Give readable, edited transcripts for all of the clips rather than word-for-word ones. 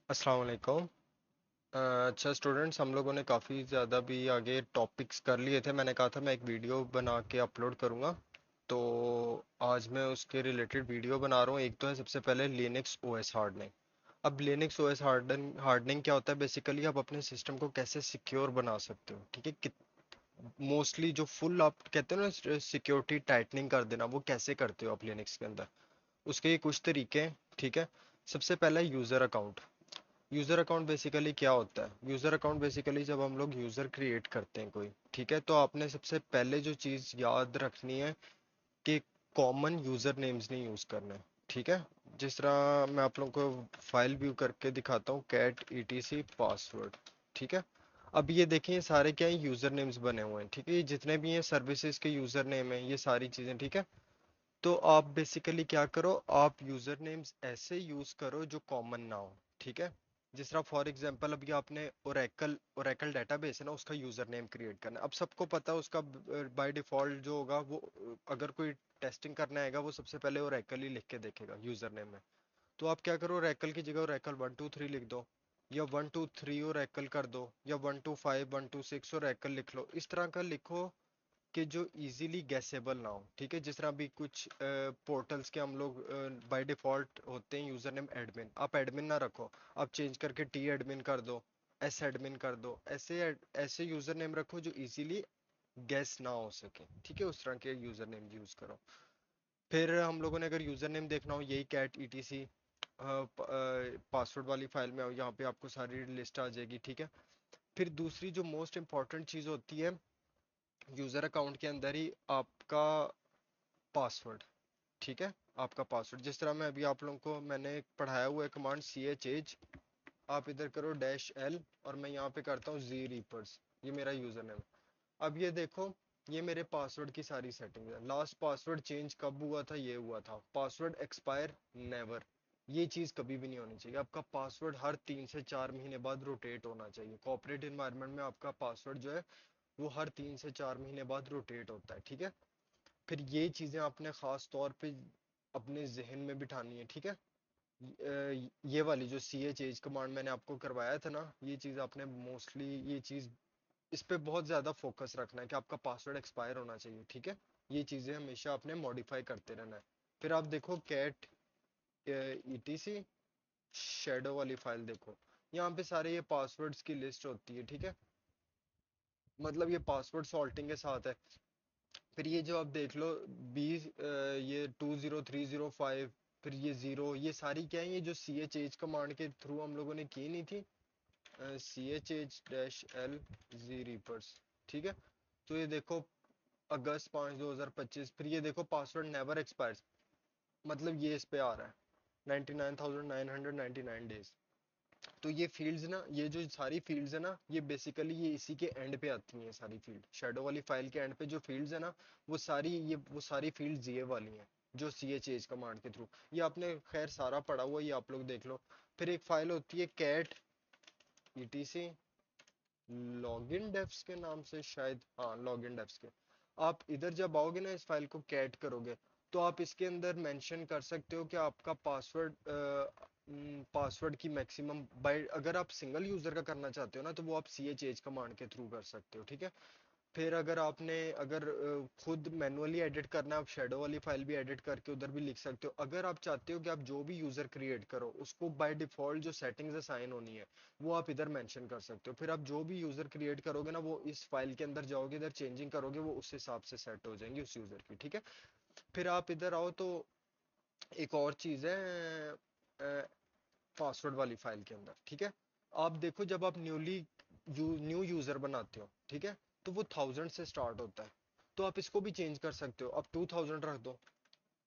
अस्सलाम वालेकुम। अच्छा स्टूडेंट्स, हम लोगों ने काफ़ी ज़्यादा भी आगे टॉपिक्स कर लिए थे। मैंने कहा था मैं एक वीडियो बना के अपलोड करूँगा, तो आज मैं उसके रिलेटेड वीडियो बना रहा हूँ। एक तो है सबसे पहले लिनक्स ओएस हार्डनिंग। अब लिनक्स ओएस हार्डनिंग क्या होता है? बेसिकली आप अपने सिस्टम को कैसे सिक्योर बना सकते हो, ठीक है। मोस्टली जो फुल आप कहते हो ना सिक्योरिटी टाइटनिंग कर देना, वो कैसे करते हो आप लिनक्स के अंदर? उसके ये कुछ तरीके हैं, ठीक है। सबसे पहला है user account. User account basically क्या होता है? यूजर अकाउंट बेसिकली जब हम लोग यूजर क्रिएट करते हैं कोई, ठीक है, तो आपने सबसे पहले जो चीज याद रखनी है कि कॉमन यूजर नेम्स नहीं यूज करने, ठीक है। जिस तरह मैं आप लोगों को फाइल व्यू करके दिखाता हूँ, कैट ईटीसी पासवर्ड, ठीक है। अब ये देखें, ये सारे क्या है? यूजर नेम्स बने हुए हैं, ठीक है। ये जितने भी हैं सर्विसेज के यूजर नेम है, ये सारी चीजें, ठीक है। तो आप बेसिकली क्या करो, आप यूजर नेम्स ऐसे यूज करो जो कॉमन ना हो, ठीक है। जिस तरह फॉर एग्जांपल अभी आपने ओरेकल ओरेकल डेटाबेस है ना, उसका यूजर नेम क्रिएट करना है। अब सबको पता है उसका बाय डिफॉल्ट जो होगा वो, अगर कोई टेस्टिंग करना आएगा वो सबसे पहले ओरेकल ही लिख के देखेगा यूजर नेम में। तो आप क्या करो, ओरेकल की जगह ओरेकल 123 लिख दो, या 123 ओरेकल कर दो, या 125 126 ओरेकल लिख लो। इस तरह का लिखो कि जो इजीली गैसेबल ना हो, ठीक है। जिस तरह अभी कुछ पोर्टल्स के हम लोग बाय डिफॉल्ट होते हैं यूजर नेम एडमिन, आप एडमिन ना रखो, आप चेंज करके टी एडमिन कर दो, एस एडमिन कर दो। ऐसे यूजर नेम रखो जो इजीली गैस ना हो सके, ठीक है। उस तरह के यूजर नेम यूज करो। फिर हम लोगों ने अगर यूजर नेम देखना हो, यही कैट ईटीसी पासवर्ड वाली फाइल में आओ, यहाँ पे आपको सारी लिस्ट आ जाएगी, ठीक है। फिर दूसरी जो मोस्ट इंपॉर्टेंट चीज होती है यूजर अकाउंट के अंदर ही, आपका पासवर्ड, ठीक है। आपका पासवर्ड जिस तरह मैं अभी आप लोगों को मैंने पढ़ाया हुआ है कमांड सी एच एच, आप इधर करो डैश एल, और मैं यहाँ पे करता हूँ जी रीपर्स, ये मेरा यूजर नेम। अब ये देखो, ये मेरे पासवर्ड की सारी सेटिंग है। लास्ट पासवर्ड चेंज कब हुआ था? ये हुआ था पासवर्ड एक्सपायर नेवर। ये चीज कभी भी नहीं होनी चाहिए। आपका पासवर्ड हर 3 से 4 महीने बाद रोटेट होना चाहिए। कॉर्पोरेट इन्वायरमेंट में आपका पासवर्ड जो है वो हर 3 से 4 महीने बाद रोटेट होता है, ठीक है। फिर ये चीजें आपने खास तौर पे अपने जहन में बिठानी है, ठीक है। ये वाली जो सी एच एच कमांड मैंने आपको करवाया था ना, ये चीज आपने मोस्टली, ये चीज इस पे बहुत ज्यादा फोकस रखना है कि आपका पासवर्ड एक्सपायर होना चाहिए, ठीक है। ये चीजें हमेशा आपने मॉडिफाई करते रहना है। फिर आप देखो कैट ईटीसी शेडो वाली फाइल देखो, यहाँ पे सारे ये पासवर्ड्स की लिस्ट होती है, ठीक है। मतलब ये पासवर्ड सॉल्टिंग के साथ है। फिर ये जो आप देख लो, ये 20305, फिर ये जीरो, ये सारी क्या है? ये जो सी एच एच कमांड के थ्रू हम लोगों ने की नहीं थी, C H H dash L G रीपर्स, ठीक है। तो ये देखो अगस्त 5 2025, फिर ये देखो पासवर्ड नेवर एक्सपायर्स, मतलब ये इस पे आ रहा है 99,999 डेज। तो ये फील्ड्स ना, ये जो सारी फील्ड्स है ना, ये बेसिकली ये इसी के एंड पे आती हैं सारी फील्ड। शेडो वाली फाइल के एंड पे जो फील्ड्स है ना, वो सारी फील्ड्स ये वाली हैं जो सी एच एच कमांड के थ्रू। ये आपने खैर सारा पढ़ा हुआ, ये आप लोग देख लो। फिर एक फाइल होती है कैट ईटीसी लॉगिन डेफ्स के नाम से शायद, हाँ लॉगिन डेफ्स के। आप इधर जब आओगे ना, इस फाइल को कैट करोगे, तो आप इसके अंदर मेंशन कर सकते हो कि आपका पासवर्ड की मैक्सिमम बाइट, अगर आप सिंगल यूजर का करना चाहते हो ना, तो वो आप सी एच एच कमांड के थ्रू कर सकते हो, ठीक है। फिर अगर खुद मैनुअली एडिट करना है, आप शेडो वाली फाइल भी एडिट करके उधर भी लिख सकते हो। अगर आप चाहते हो कि आप जो भी यूजर क्रिएट करो उसको बाय डिफॉल्ट जो सेटिंग्स असाइन होनी है, वो आप इधर मेंशन कर सकते हो। फिर आप जो भी यूजर क्रिएट करोगे ना, वो इस फाइल के अंदर जाओगे, इधर चेंजिंग करोगे, वो उस हिसाब से सेट हो जाएंगी उस यूजर की, ठीक है। फिर आप इधर आओ तो एक और चीज है पासवर्ड वाली फाइल के अंदर, ठीक है। आप देखो, जब आप न्यू यूजर बनाते हो, ठीक है, तो वो 1000 से स्टार्ट होता है। तो आप इसको भी चेंज कर सकते हो, अब 2000 रख दो,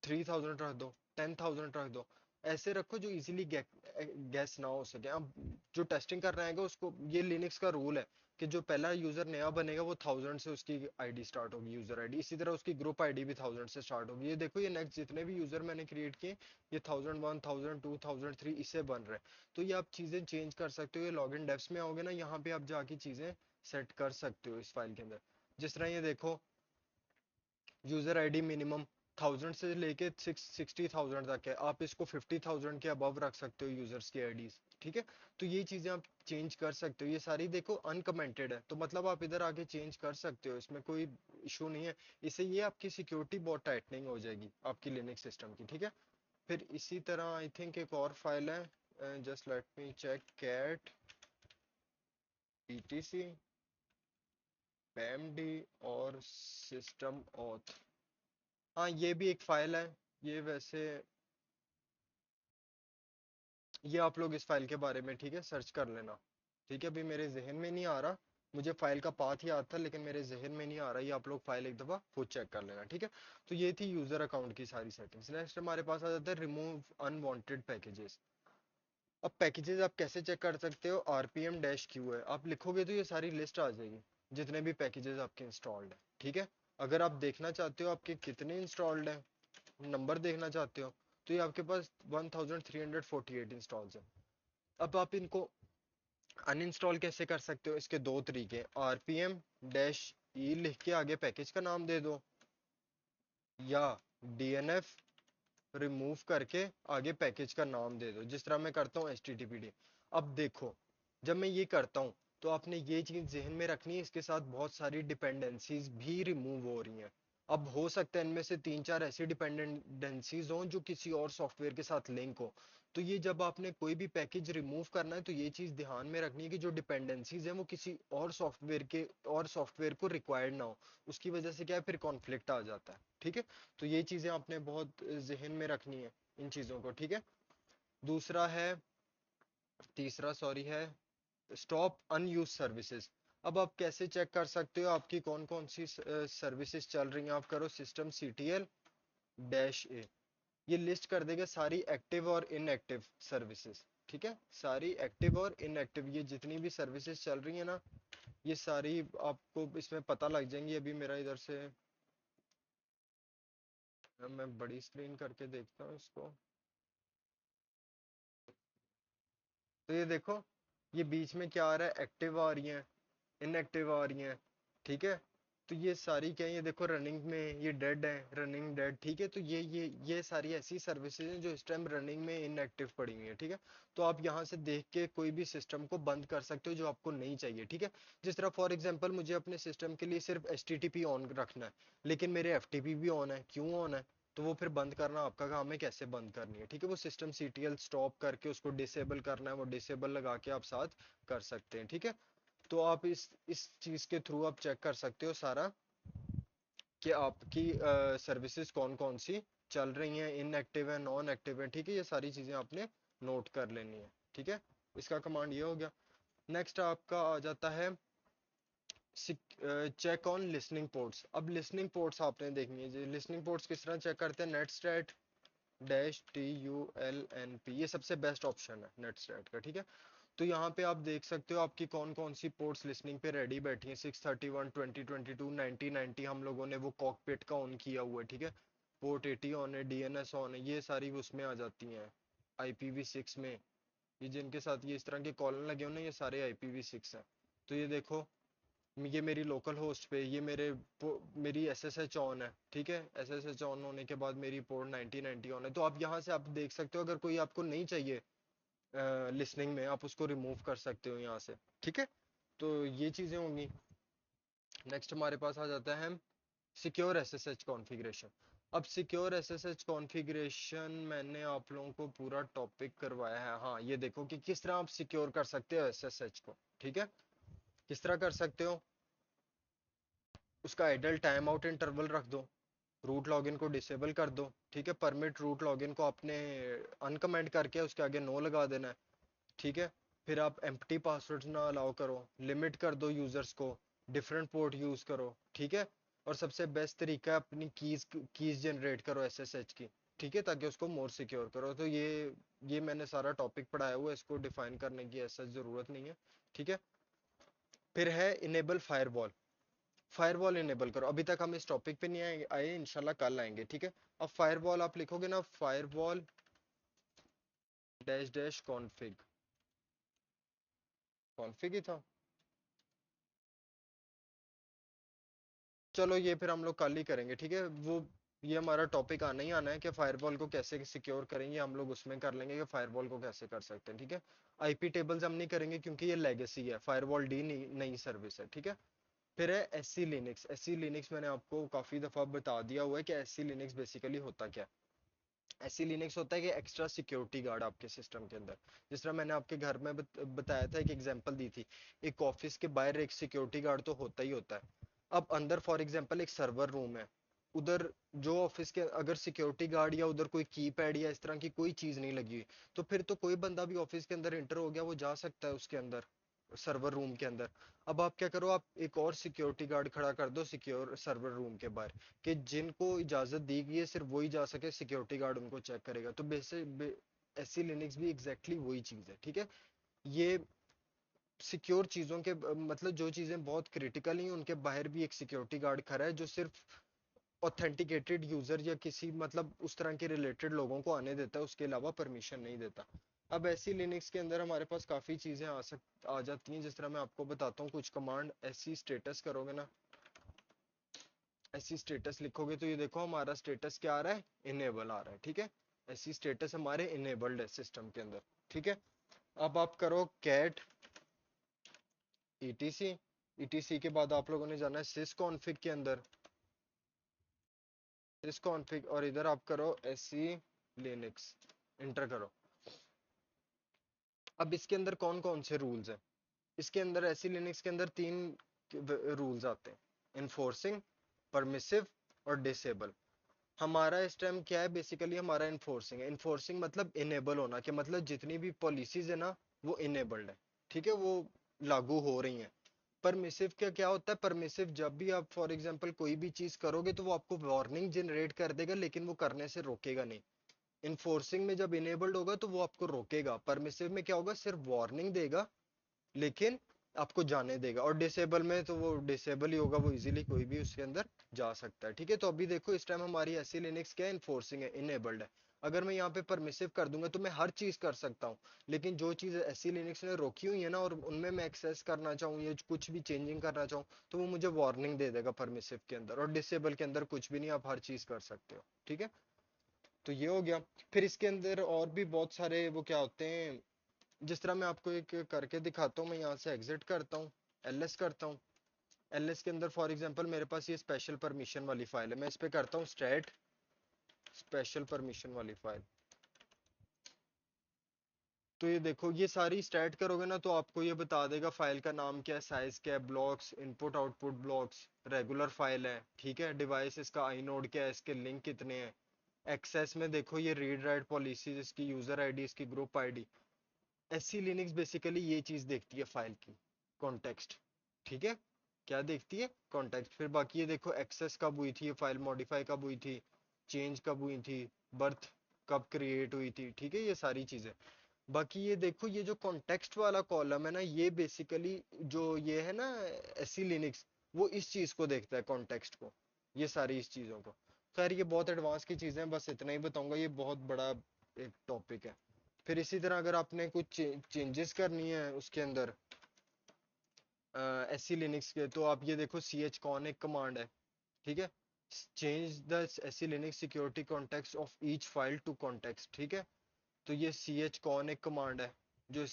3000 रख दो, 10,000 रख दो। ऐसे रखो जो इजीली गैस ना हो सके। अब जो टेस्टिंग कर रहे हैं उसको, ये लिनक्स का रूल है कि जो पहला यूजर नया बनेगा वो 1000 से उसकी आईडी स्टार्ट होगी, यूजर आईडी। इसी तरह उसकी ग्रुप आईडी भी 1000 से स्टार्ट होगी। ये देखो, ये नेक्स्ट जितने भी यूजर मैंने क्रिएट किए, ये 1001 1002 1003 इससे बन रहे हैं। तो ये आप चीजें चेंज कर सकते हो। ये लॉगिन डेप्स में आओगे ना, यहाँ पे आप जाके चीजें सेट कर सकते हो इस फाइल के अंदर। जिस तरह ये देखो, यूजर आईडी मिनिमम 1000 से लेके 60,000 तक है, आप इसको 50,000 के अबव रख सकते हो यूजर्स की आईडीज, ठीक है। तो ये चीजें आप चेंज कर सकते हो, ये सारी देखो अनकमेंटेड है, तो मतलब आप इधर आके चेंज कर सकते हो, इसमें कोई इशू नहीं है। इससे ये आपकी सिक्योरिटी बहुत टाइटनिंग हो जाएगी आपकी लिनक्स सिस्टम की, ठीक है। फिर इसी तरह आई थिंक एक और फाइल है, just let me check, cat etc pmd और सिस्टम ऑथ। हाँ ये भी एक फाइल है। ये वैसे ये आप लोग इस फाइल के बारे में ठीक है सर्च कर लेना, ठीक है। अभी मेरे जहन में नहीं आ रहा, मुझे फाइल का पाथ याद था लेकिन मेरे जहन में नहीं आ रहा, ये आप लोग फाइल एक दफ़ा खुद चेक कर लेना, ठीक है। तो ये थी यूज़र अकाउंट की सारी सेटिंग्स। नेक्स्ट हमारे पास आ जाता है रिमूव अनवांटेड पैकेजेस। अब पैकेजेस आप कैसे चेक कर सकते हो, आरपीएम डैश क्यू है, आप लिखोगे तो ये सारी लिस्ट आ जाएगी जितने भी पैकेजेस आपके इंस्टॉल्ड है, ठीक है। अगर आप देखना चाहते हो आपके कितने इंस्टॉल्ड हैं, नंबर देखना चाहते हो, तो ये आपके पास 1348 इंस्टॉल्स है। अब आप इनको अनइंस्टॉल कैसे कर सकते हो, इसके दो तरीके, आरपीएम डैश ई लिख के आगे पैकेज का नाम दे दो, या डीएनएफ रिमूव करके आगे पैकेज का नाम दे दो, जिस तरह मैं करता हूँ httpd। अब देखो, जब मैं ये करता हूँ तो आपने ये चीज जहन में रखनी है, इसके साथ बहुत सारी डिपेंडेंसीज भी रिमूव हो रही हैं। अब हो सकता है इनमें से तीन चार ऐसी डिपेंडेंसीज हों जो किसी और सॉफ्टवेयर के साथ लिंक हो। तो ये जब आपने कोई भी पैकेज रिमूव करना है तो ये चीज ध्यान में रखनी है कि जो डिपेंडेंसीज हैं वो किसी और सॉफ्टवेयर को रिक्वायर्ड ना हो। उसकी वजह से क्या है, फिर कॉन्फ्लिक्ट आ जाता है, ठीक है। तो ये चीजें आपने बहुत जहन में रखनी है इन चीजों को, ठीक है। दूसरा है, तीसरा सॉरी है, स्टॉप अनयूज सर्विसेज। अब आप कैसे चेक कर सकते हो आपकी कौन कौन सी सर्विसेज चल रही हैं, आप करो सिस्टम ctl डैश ए, ये लिस्ट कर देगा सारी एक्टिव और इनएक्टिव सर्विसेज, ठीक है। सारी एक्टिव और इनएक्टिव ये जितनी भी सर्विसेज चल रही है ना, ये सारी आपको इसमें पता लग जाएंगी। अभी मेरा इधर से मैं बड़ी स्क्रीन करके देखता हूँ इसको। तो ये देखो, ये बीच में क्या आ रहा है, एक्टिव आ रही हैं, इनएक्टिव आ रही हैं, ठीक है। तो ये सारी क्या है, ये देखो रनिंग में ये डेड है, रनिंग डेड, ठीक है। तो ये सारी ऐसी सर्विसेज हैं जो इस टाइम रनिंग में इनएक्टिव पड़ी हुई है, ठीक है। तो आप यहाँ से देख के कोई भी सिस्टम को बंद कर सकते हो जो आपको नहीं चाहिए, ठीक है। जिस तरह फॉर एग्जांपल मुझे अपने सिस्टम के लिए सिर्फ एच ऑन रखना है, लेकिन मेरे एफ भी ऑन है, क्यों ऑन है, तो वो फिर बंद करना आपका काम है, कैसे बंद करनी है, ठीक है। वो सिस्टम सीटीएल स्टॉप करके उसको डिसेबल करना है, वो डिसेबल लगा के आप साथ कर सकते हैं, ठीक है। तो आप इस चीज के थ्रू आप चेक कर सकते हो सारा कि आपकी सर्विसेज कौन कौन सी चल रही हैं, इनएक्टिव है, नॉन एक्टिव है, ठीक है। ये सारी चीजें आपने नोट कर लेनी है, ठीक है। इसका कमांड ये हो गया। नेक्स्ट आपका आ जाता है चेक ऑन लिसनिंग पोर्ट्स। अब लिसनिंग पोर्ट्स आपने देखनी है, लिसनिंग पोर्ट्स किस तरह चेक करते हैं, नेटस्ट्रैट डैश TULNP, ये सबसे बेस्ट ऑप्शन है नेटस्ट्रैट का, ठीक है। तो यहाँ पे आप देख सकते हो आपकी कौन कौन सी पोर्ट्स लिसनिंग पे रेडी बैठी हैं, 631 2022 9090 हम लोगों ने वो कॉकपिट का ऑन किया हुआ है, ठीक है। पोर्ट 80 ऑन है, DNS ऑन है, ये सारी उसमें आ जाती हैं IPv6 में। ये जिनके साथ ये इस तरह के कॉलन लगे हुए ना, ये सारे IPv6 हैं। तो ये देखो, ये मेरी लोकल होस्ट पे ये मेरी SSH ऑन है, ठीक है। SSH ऑन होने के बाद मेरी पोर्ट 9090 ऑन है। तो आप यहाँ से आप देख सकते हो, अगर कोई आपको नहीं चाहिए लिसनिंग में, आप उसको रिमूव कर सकते हो यहाँ से, ठीक है। तो ये चीजें होंगी। नेक्स्ट हमारे पास आ जाता है सिक्योर SSH कॉन्फ़िगरेशन। अब सिक्योर SSH कॉन्फ़िगरेशन मैंने आप लोगों को पूरा टॉपिक करवाया है। हाँ ये देखो कि किस तरह आप सिक्योर कर सकते हो SSH को, ठीक है। किस तरह कर सकते हो, उसका आइडल टाइम आउट इंटरवल रख दो, रूट लॉगिन को डिसेबल कर दो, ठीक है। परमिट रूट लॉगिन को आपने अनकमेंट करके उसके आगे नो लगा देना है, ठीक है। फिर आप एम्प्टी पासवर्ड ना अलाउ करो, लिमिट कर दो यूजर्स को, डिफरेंट पोर्ट यूज करो, ठीक है। और सबसे बेस्ट तरीका है अपनी कीज जनरेट करो SSH की, ठीक है, ताकि उसको मोर सिक्योर करो। तो ये मैंने सारा टॉपिक पढ़ाया हुआ है, इसको डिफाइन करने की ऐसा जरूरत नहीं है, ठीक है। फिर है इनेबल फायरवॉल। फायरवॉल इनेबल करो, अभी तक हम इस टॉपिक पे नहीं आए इंशाल्लाह कल आएंगे, ठीक है। अब फायरवॉल आप लिखोगे ना, firewall dash dash config, config ही था, चलो ये फिर हम लोग कल ही करेंगे, ठीक है। वो ये हमारा टॉपिक आना ही आना है कि फायरवॉल को कैसे सिक्योर करेंगे, हम लोग उसमें कर लेंगे कि फायरवॉल को कैसे कर सकते हैं, ठीक है। आईपी टेबल्स हम नहीं करेंगे क्योंकि ये लेगेसी है, फायरवॉल डी नई सर्विस है, ठीक है। फिर है एससी लिनक्स। एससी लिनक्स मैंने आपको काफी दफा बता दिया हुआ है कि एससी लिनक्स बेसिकली होता क्या है। एससी लिनक्स होता है कि एक्स्ट्रा सिक्योरिटी गार्ड आपके सिस्टम के अंदर। जिस तरह मैंने आपके घर में बताया था, एक एग्जांपल दी थी, एक ऑफिस के बाहर एक सिक्योरिटी गार्ड तो होता ही होता है। अब अंदर फॉर एग्जांपल एक सर्वर रूम है, उधर जो ऑफिस के अगर सिक्योरिटी गार्ड या उधर कोई की पैड या इस तरह की कोई चीज नहीं लगी हुई, तो फिर तो कोई बंदा भी ऑफिस के अंदर इंटर हो गया वो जा सकता है उसके अंदर, सर्वर रूम के अंदर। अब आप क्या करो, आप एक और सिक्योरिटी गार्ड खड़ा कर दो सिक्योर सर्वर रूम के बाहर, कि जिनको इजाजत दी गई है सिर्फ वही जा सके, सिक्योरिटी गार्ड उनको चेक करेगा। तो बेसिक एससी लिनक्स भी एग्जैक्टली वही चीज है, ठीक है। ये सिक्योर चीजों के मतलब जो चीजें बहुत क्रिटिकल हैं उनके बाहर भी एक सिक्योरिटी गार्ड खड़ा है जो सिर्फ ऑथेंटिकेटेड यूजर या किसी मतलब उस तरह के रिलेटेड लोगों को आने देता है, उसके अलावा परमिशन नहीं देता। अब ऐसी लिनक्स के अंदर हमारे पास काफी चीजें आ जाती हैं, जिस तरह मैं आपको बताता हूँ कुछ कमांड। ऐसी स्टेटस करोगे ना, ऐसी स्टेटस लिखोगे तो ये देखो हमारा स्टेटस क्या आ रहा है, इनेबल आ रहा है, ठीक है। ऐसी स्टेटस हमारे इनेबल्ड है सिस्टम के अंदर, ठीक है। अब आप करो कैट ईटीसी। ईटीसी के बाद आप लोगों ने जाना है सिस कॉन्फिग के अंदर, सिस कॉन्फिग, और इधर आप करो एससी लिनक्स, इंटर करो। अब इसके अंदर कौन कौन से रूल्स हैं, इसके अंदर एससी लिनक्स के अंदर तीन रूल्स आते हैं, इन्फोर्सिंग, परमिसिव और डिसेबल। हमारा इस टाइम क्या है, बेसिकली हमारा इन्फोर्सिंग है। इन्फोर्सिंग मतलब इनेबल होना, कि मतलब जितनी भी पॉलिसीज है ना वो इनेबल्ड है, ठीक है, वो लागू हो रही हैं। परमिसिव का क्या होता है, परमिसिव जब भी आप फॉर एग्जांपल कोई भी चीज करोगे तो वो आपको वार्निंग जनरेट कर देगा लेकिन वो करने से रोकेगा नहीं। इन्फोर्सिंग में जब इनेबल्ड होगा तो वो आपको रोकेगा, परमिसिव में क्या होगा, सिर्फ वार्निंग देगा लेकिन आपको जाने देगा। और डिसेबल में तो वो डिसेबल ही होगा, वो इजीली कोई भी उसके अंदर जा सकता है, ठीक है। तो अभी देखो इस टाइम हमारी ऐसी लिनक्स क्या है, इन्फोर्सिंग है, इनेबल्ड है। अगर मैं यहाँ पे परमिसिव कर दूंगा तो मैं हर चीज कर सकता हूँ, लेकिन जो चीज ऐसी लिनक्स ने रोकी हुई है ना और उनमें मैं एक्सेस करना चाहूँ या कुछ भी चेंजिंग करना चाहूँ तो वो मुझे वार्निंग दे देगा परमिसिव के अंदर। और डिसेबल के अंदर कुछ भी नहीं, आप हर चीज कर सकते हो, ठीक है। तो ये हो गया। फिर इसके अंदर और भी बहुत सारे वो क्या होते हैं, जिस तरह मैं आपको एक करके दिखाता हूँ। मैं यहाँ से एग्जिट करता हूँ, एलएस करता हूँ। एलएस के अंदर फॉर एग्जांपल मेरे पास ये स्पेशल परमिशन वाली फाइल है, मैं इस पे करता हूँ स्टैट स्पेशल परमिशन वाली फाइल। तो ये देखो ये सारी स्टैट करोगे ना तो आपको ये बता देगा फाइल का नाम क्या है, साइज क्या है, blocks, input output blocks, regular file है, ठीक है। डिवाइस इसका आईनोड क्या है, इसके लिंक कितने हैं। एक्सेस में देखो ये रीड राइट पॉलिसीज, इसकी यूजर आईडी, इसकी group ID. SC Linux basically ये चीज देखती है फाइल की, कॉन्टेक्स्ट, ठीक है। क्या देखती है, कॉन्टेक्स्ट। फिर बाकी ये देखो एक्सेस कब हुई थी, ये फाइल मॉडिफाई कब हुई थी, चेंज कब हुई थी, बर्थ कब क्रिएट हुई थी, ठीक है, ये सारी चीजें। बाकी ये देखो ये जो कॉन्टेक्स्ट वाला कॉलम है ना, ये बेसिकली जो ये है ना एससी लिनक्स, वो इस चीज को देखता है, कॉन्टेक्स्ट को, ये सारी इस चीजों को। खैर ये बहुत एडवांस की चीजें हैं, बस इतना ही बताऊंगा, ये बहुत बड़ा एक टॉपिक है। फिर इसी तरह अगर आपने कुछ चेंजेस करनी है उसके अंदर एससी लिनक्स के, तो आप ये देखो सी एच कॉन एक कमांड है, ठीक है। Change the SE Linux security context of each file to context, ठीक है। तो ये सी एच कॉन एक कमांड है जो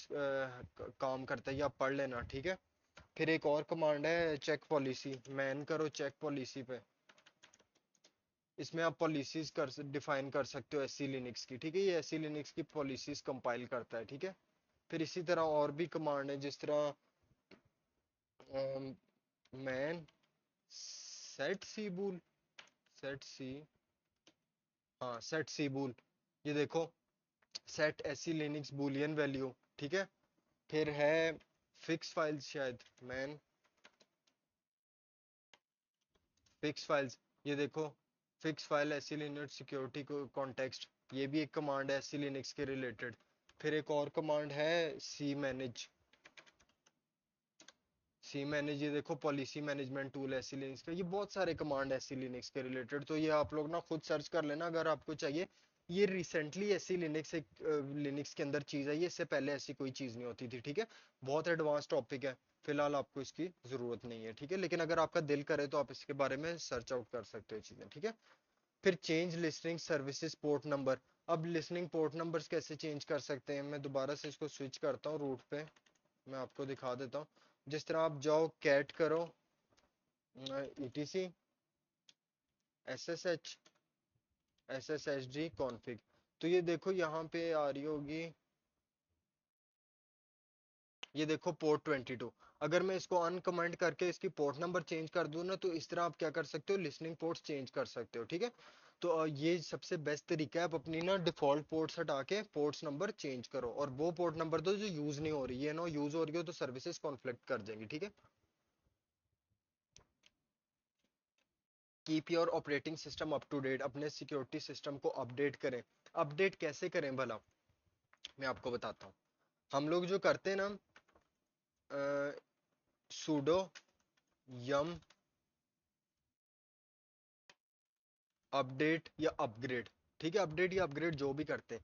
काम करता है, ये आप पढ़ लेना, ठीक है। फिर एक और कमांड है चेक पॉलिसी, मैन करो चेक पॉलिसी पे। इसमें आप पॉलिसीज कर डिफाइन कर सकते हो एससी लिनक्स की, ठीक है। ये एससी लिनक्स की पॉलिसीज कंपाइल करता है, ठीक है। फिर इसी तरह और भी कमांड है, जिस तरह मैन सेट सी बूल, सेट सी, हाँ सेट सी बूल, ये देखो set SC Linux Boolean value, ठीक है। फिर है फिक्स फाइल्स, शायद मैन फिक्स फाइल्स, ये देखो fix file SC Linux security को कॉन्टेक्स्ट, ये भी एक कमांड है एससी लिनक्स के रिलेटेड। फिर एक और कमांड है सी मैनेज, सी मैनेज, ये देखो policy management tool SC Linux का। ये बहुत सारे कमांड एससी लिनक्स के रिलेटेड, तो ये आप लोग ना खुद सर्च कर लेना अगर आपको चाहिए। ये रिसेंटली एससी लिनक्स एक लिनक्स के अंदर चीज है, ये इससे पहले ऐसी कोई चीज नहीं होती थी, ठीक है। बहुत एडवांस टॉपिक है, फिलहाल आपको इसकी जरूरत नहीं है, ठीक है। लेकिन अगर आपका दिल करे तो आप इसके बारे में सर्च आउट कर सकते हो चीजें, ठीक है। फिर change listening services port number. अब लिसनिंग पोर्ट नंबर्स कैसे चेंज कर सकते हैं, मैं दोबारा से इसको स्विच करता हूँ रूट पे, मैं आपको दिखा देता हूँ। जिस तरह आप जाओ कैट करो etc ssh sshd config, तो ये देखो यहाँ पे आ रही होगी, ये देखो पोर्ट 22। अगर मैं इसको अनकमेंट करके इसकी पोर्ट नंबर चेंज कर दूं ना, तो इस तरह आप क्या कर सकते हो, लिसनिंग पोर्ट्स चेंज कर सकते हो, ठीक है। तो ये सबसे बेस्ट तरीका है, आप अपनी ना डिफॉल्ट पोर्ट्स हटा के पोर्ट्स नंबर चेंज करो, और वो पोर्ट नंबर दो जो यूज नहीं हो रही है, ना यूज हो रही हो तो सर्विसेज कॉन्फ्लिक्ट कर जाएंगी, ठीक है। Keep your operating system up to date, अपने सिक्योरिटी सिस्टम को अपडेट करें। अपडेट कैसे करें भला, मैं आपको बताता हूँ। हम लोग जो करते हैं ना, sudo yum अपडेट या अपग्रेड, ठीक है, अपडेट या अपग्रेड जो भी करते हैं,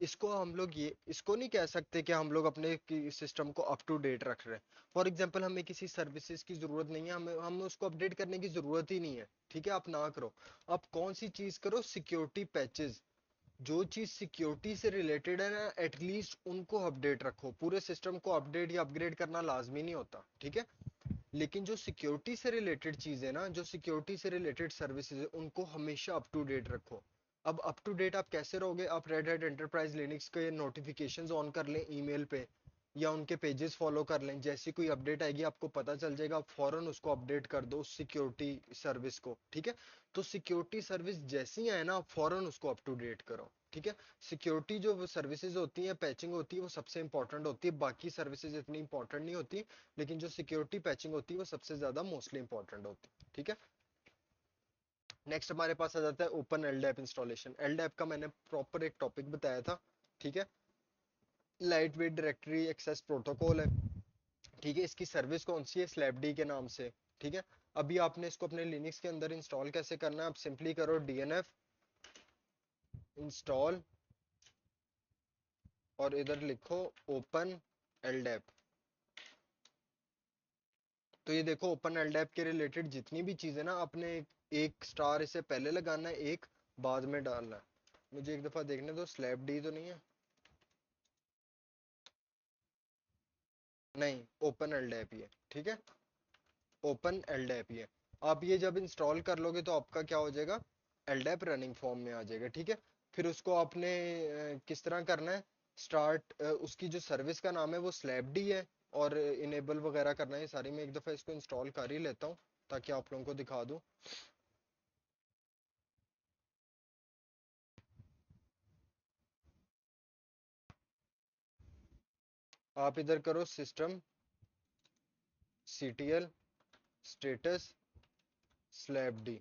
इसको हम लोग ये इसको नहीं कह सकते कि हम लोग अपने सिस्टम को अप टू डेट रख रहे हैं। फॉर एग्जांपल हमें किसी सर्विसेज की जरूरत नहीं है, हमें उसको अपडेट करने की जरूरत ही नहीं है, ठीक है, आप ना करो। आप कौन सी चीज करो, सिक्योरिटी पैचेस, जो चीज सिक्योरिटी से रिलेटेड है ना, एटलीस्ट उनको अपडेट रखो। पूरे सिस्टम को अपडेट या अपग्रेड करना लाजमी नहीं होता, ठीक है। लेकिन जो सिक्योरिटी से रिलेटेड चीज है ना, जो सिक्योरिटी से रिलेटेड सर्विसेज है, उनको हमेशा अप टू डेट रखो। अब अप टू डेट आप कैसे रहोगे, आप रेड हैट एंटरप्राइज लिनक्स के नोटिफिकेशंस ऑन कर लें ईमेल पे, या उनके पेजेस फॉलो कर लें, जैसी कोई अपडेट आएगी आपको पता चल जाएगा, आप फौरन उसको अपडेट कर दो सिक्योरिटी सर्विस को, ठीक है। तो सिक्योरिटी सर्विस जैसी आए ना, आप फौरन उसको अप टू डेट करो, ठीक है। सिक्योरिटी जो सर्विसेज होती हैं, पैचिंग होती है, वो सबसे इंपॉर्टेंट होती है, बाकी सर्विसेज इतनी इंपॉर्टेंट नहीं होती, लेकिन जो सिक्योरिटी पैचिंग होती है वो सबसे ज्यादा मोस्टली इंपॉर्टेंट होती है, ठीक है। नेक्स्ट हमारे पास आ जाता है ओपन एलडैप इंस्टॉलेशन। एलडैप का मैंने प्रॉपर एक टॉपिक बताया था, ठीक है। Lightweight directory access protocol है, ठीक है। इसकी सर्विस कौन सी है, स्लैपडी के नाम से, ठीक है। अभी आपने इसको अपने लिनक्स के अंदर इंस्टॉल कैसे करना है, आप सिंपली करो डीएनएफ इंस्टॉल और इधर लिखो ओपन एलडैप। तो ये देखो ओपन एलडैप के रिलेटेड जितनी भी चीजें ना, आपने एक स्टार इसे पहले लगाना है, एक बाद में डालना है। मुझे एक दफा देखने दो, स्लैब डी तो नहीं है, नहीं ओपन एलडैप ही है, ठीक है। ओपन एलडैप ही है। आप ये जब इंस्टॉल कर लोगे तो आपका क्या हो जाएगा, एलडैप रनिंग फॉर्म में आ जाएगा, ठीक है। फिर उसको आपने किस तरह करना है, स्टार्ट उसकी जो सर्विस का नाम है वो स्लैब डी है, और इनेबल वगैरह करना है सारी। मैं एक दफा इसको इंस्टॉल कर ही लेता हूँ ताकि आप लोगों को दिखा दूँ। आप इधर करो system ctl status slapd,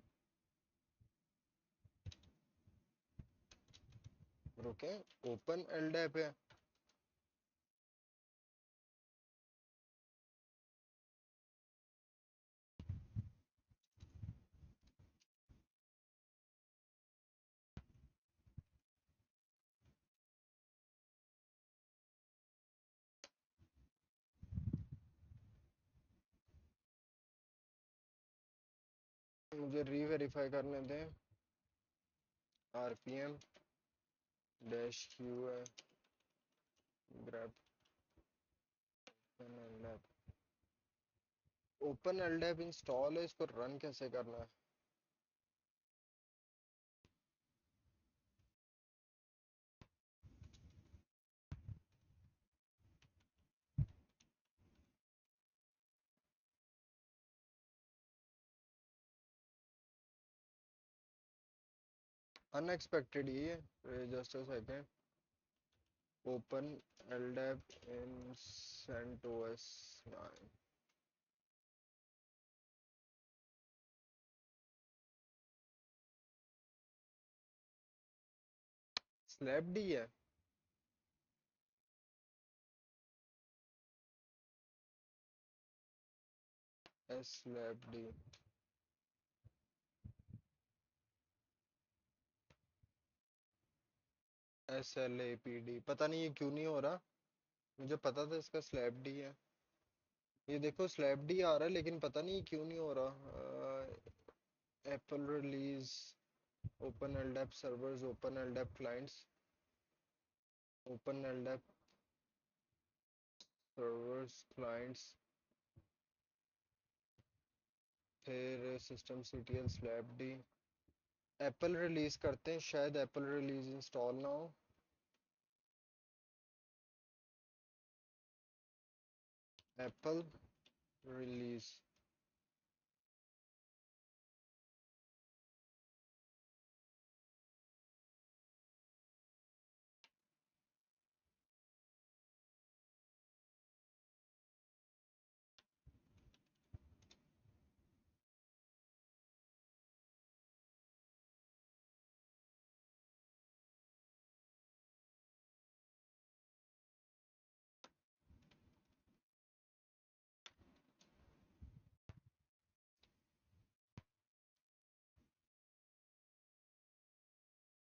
रुके, ओपन एलडैप है, मुझे रीवेरीफाई करने दें। आरपीएम डैश क्यू है, grep LDAP, open LDAP install है, इसको रन कैसे करना है। अनएक्सपेक्टेड ही है, just a second. Open LDAP in CentOS 9, slapd है, S slapd, S L A P D, पता नहीं ये क्यों नहीं हो रहा, मुझे पता था इसका स्लैब डी है। ये देखो स्लैब डी आ रहा है, लेकिन पता नहीं क्यों नहीं हो रहा। EPEL release open LDAP servers, open LDAP clients, open LDAP servers clients, फिर system CTL slapd. EPEL release करते हैं, शायद एप्पल रिलीज इंस्टॉल ना हो। EPEL release.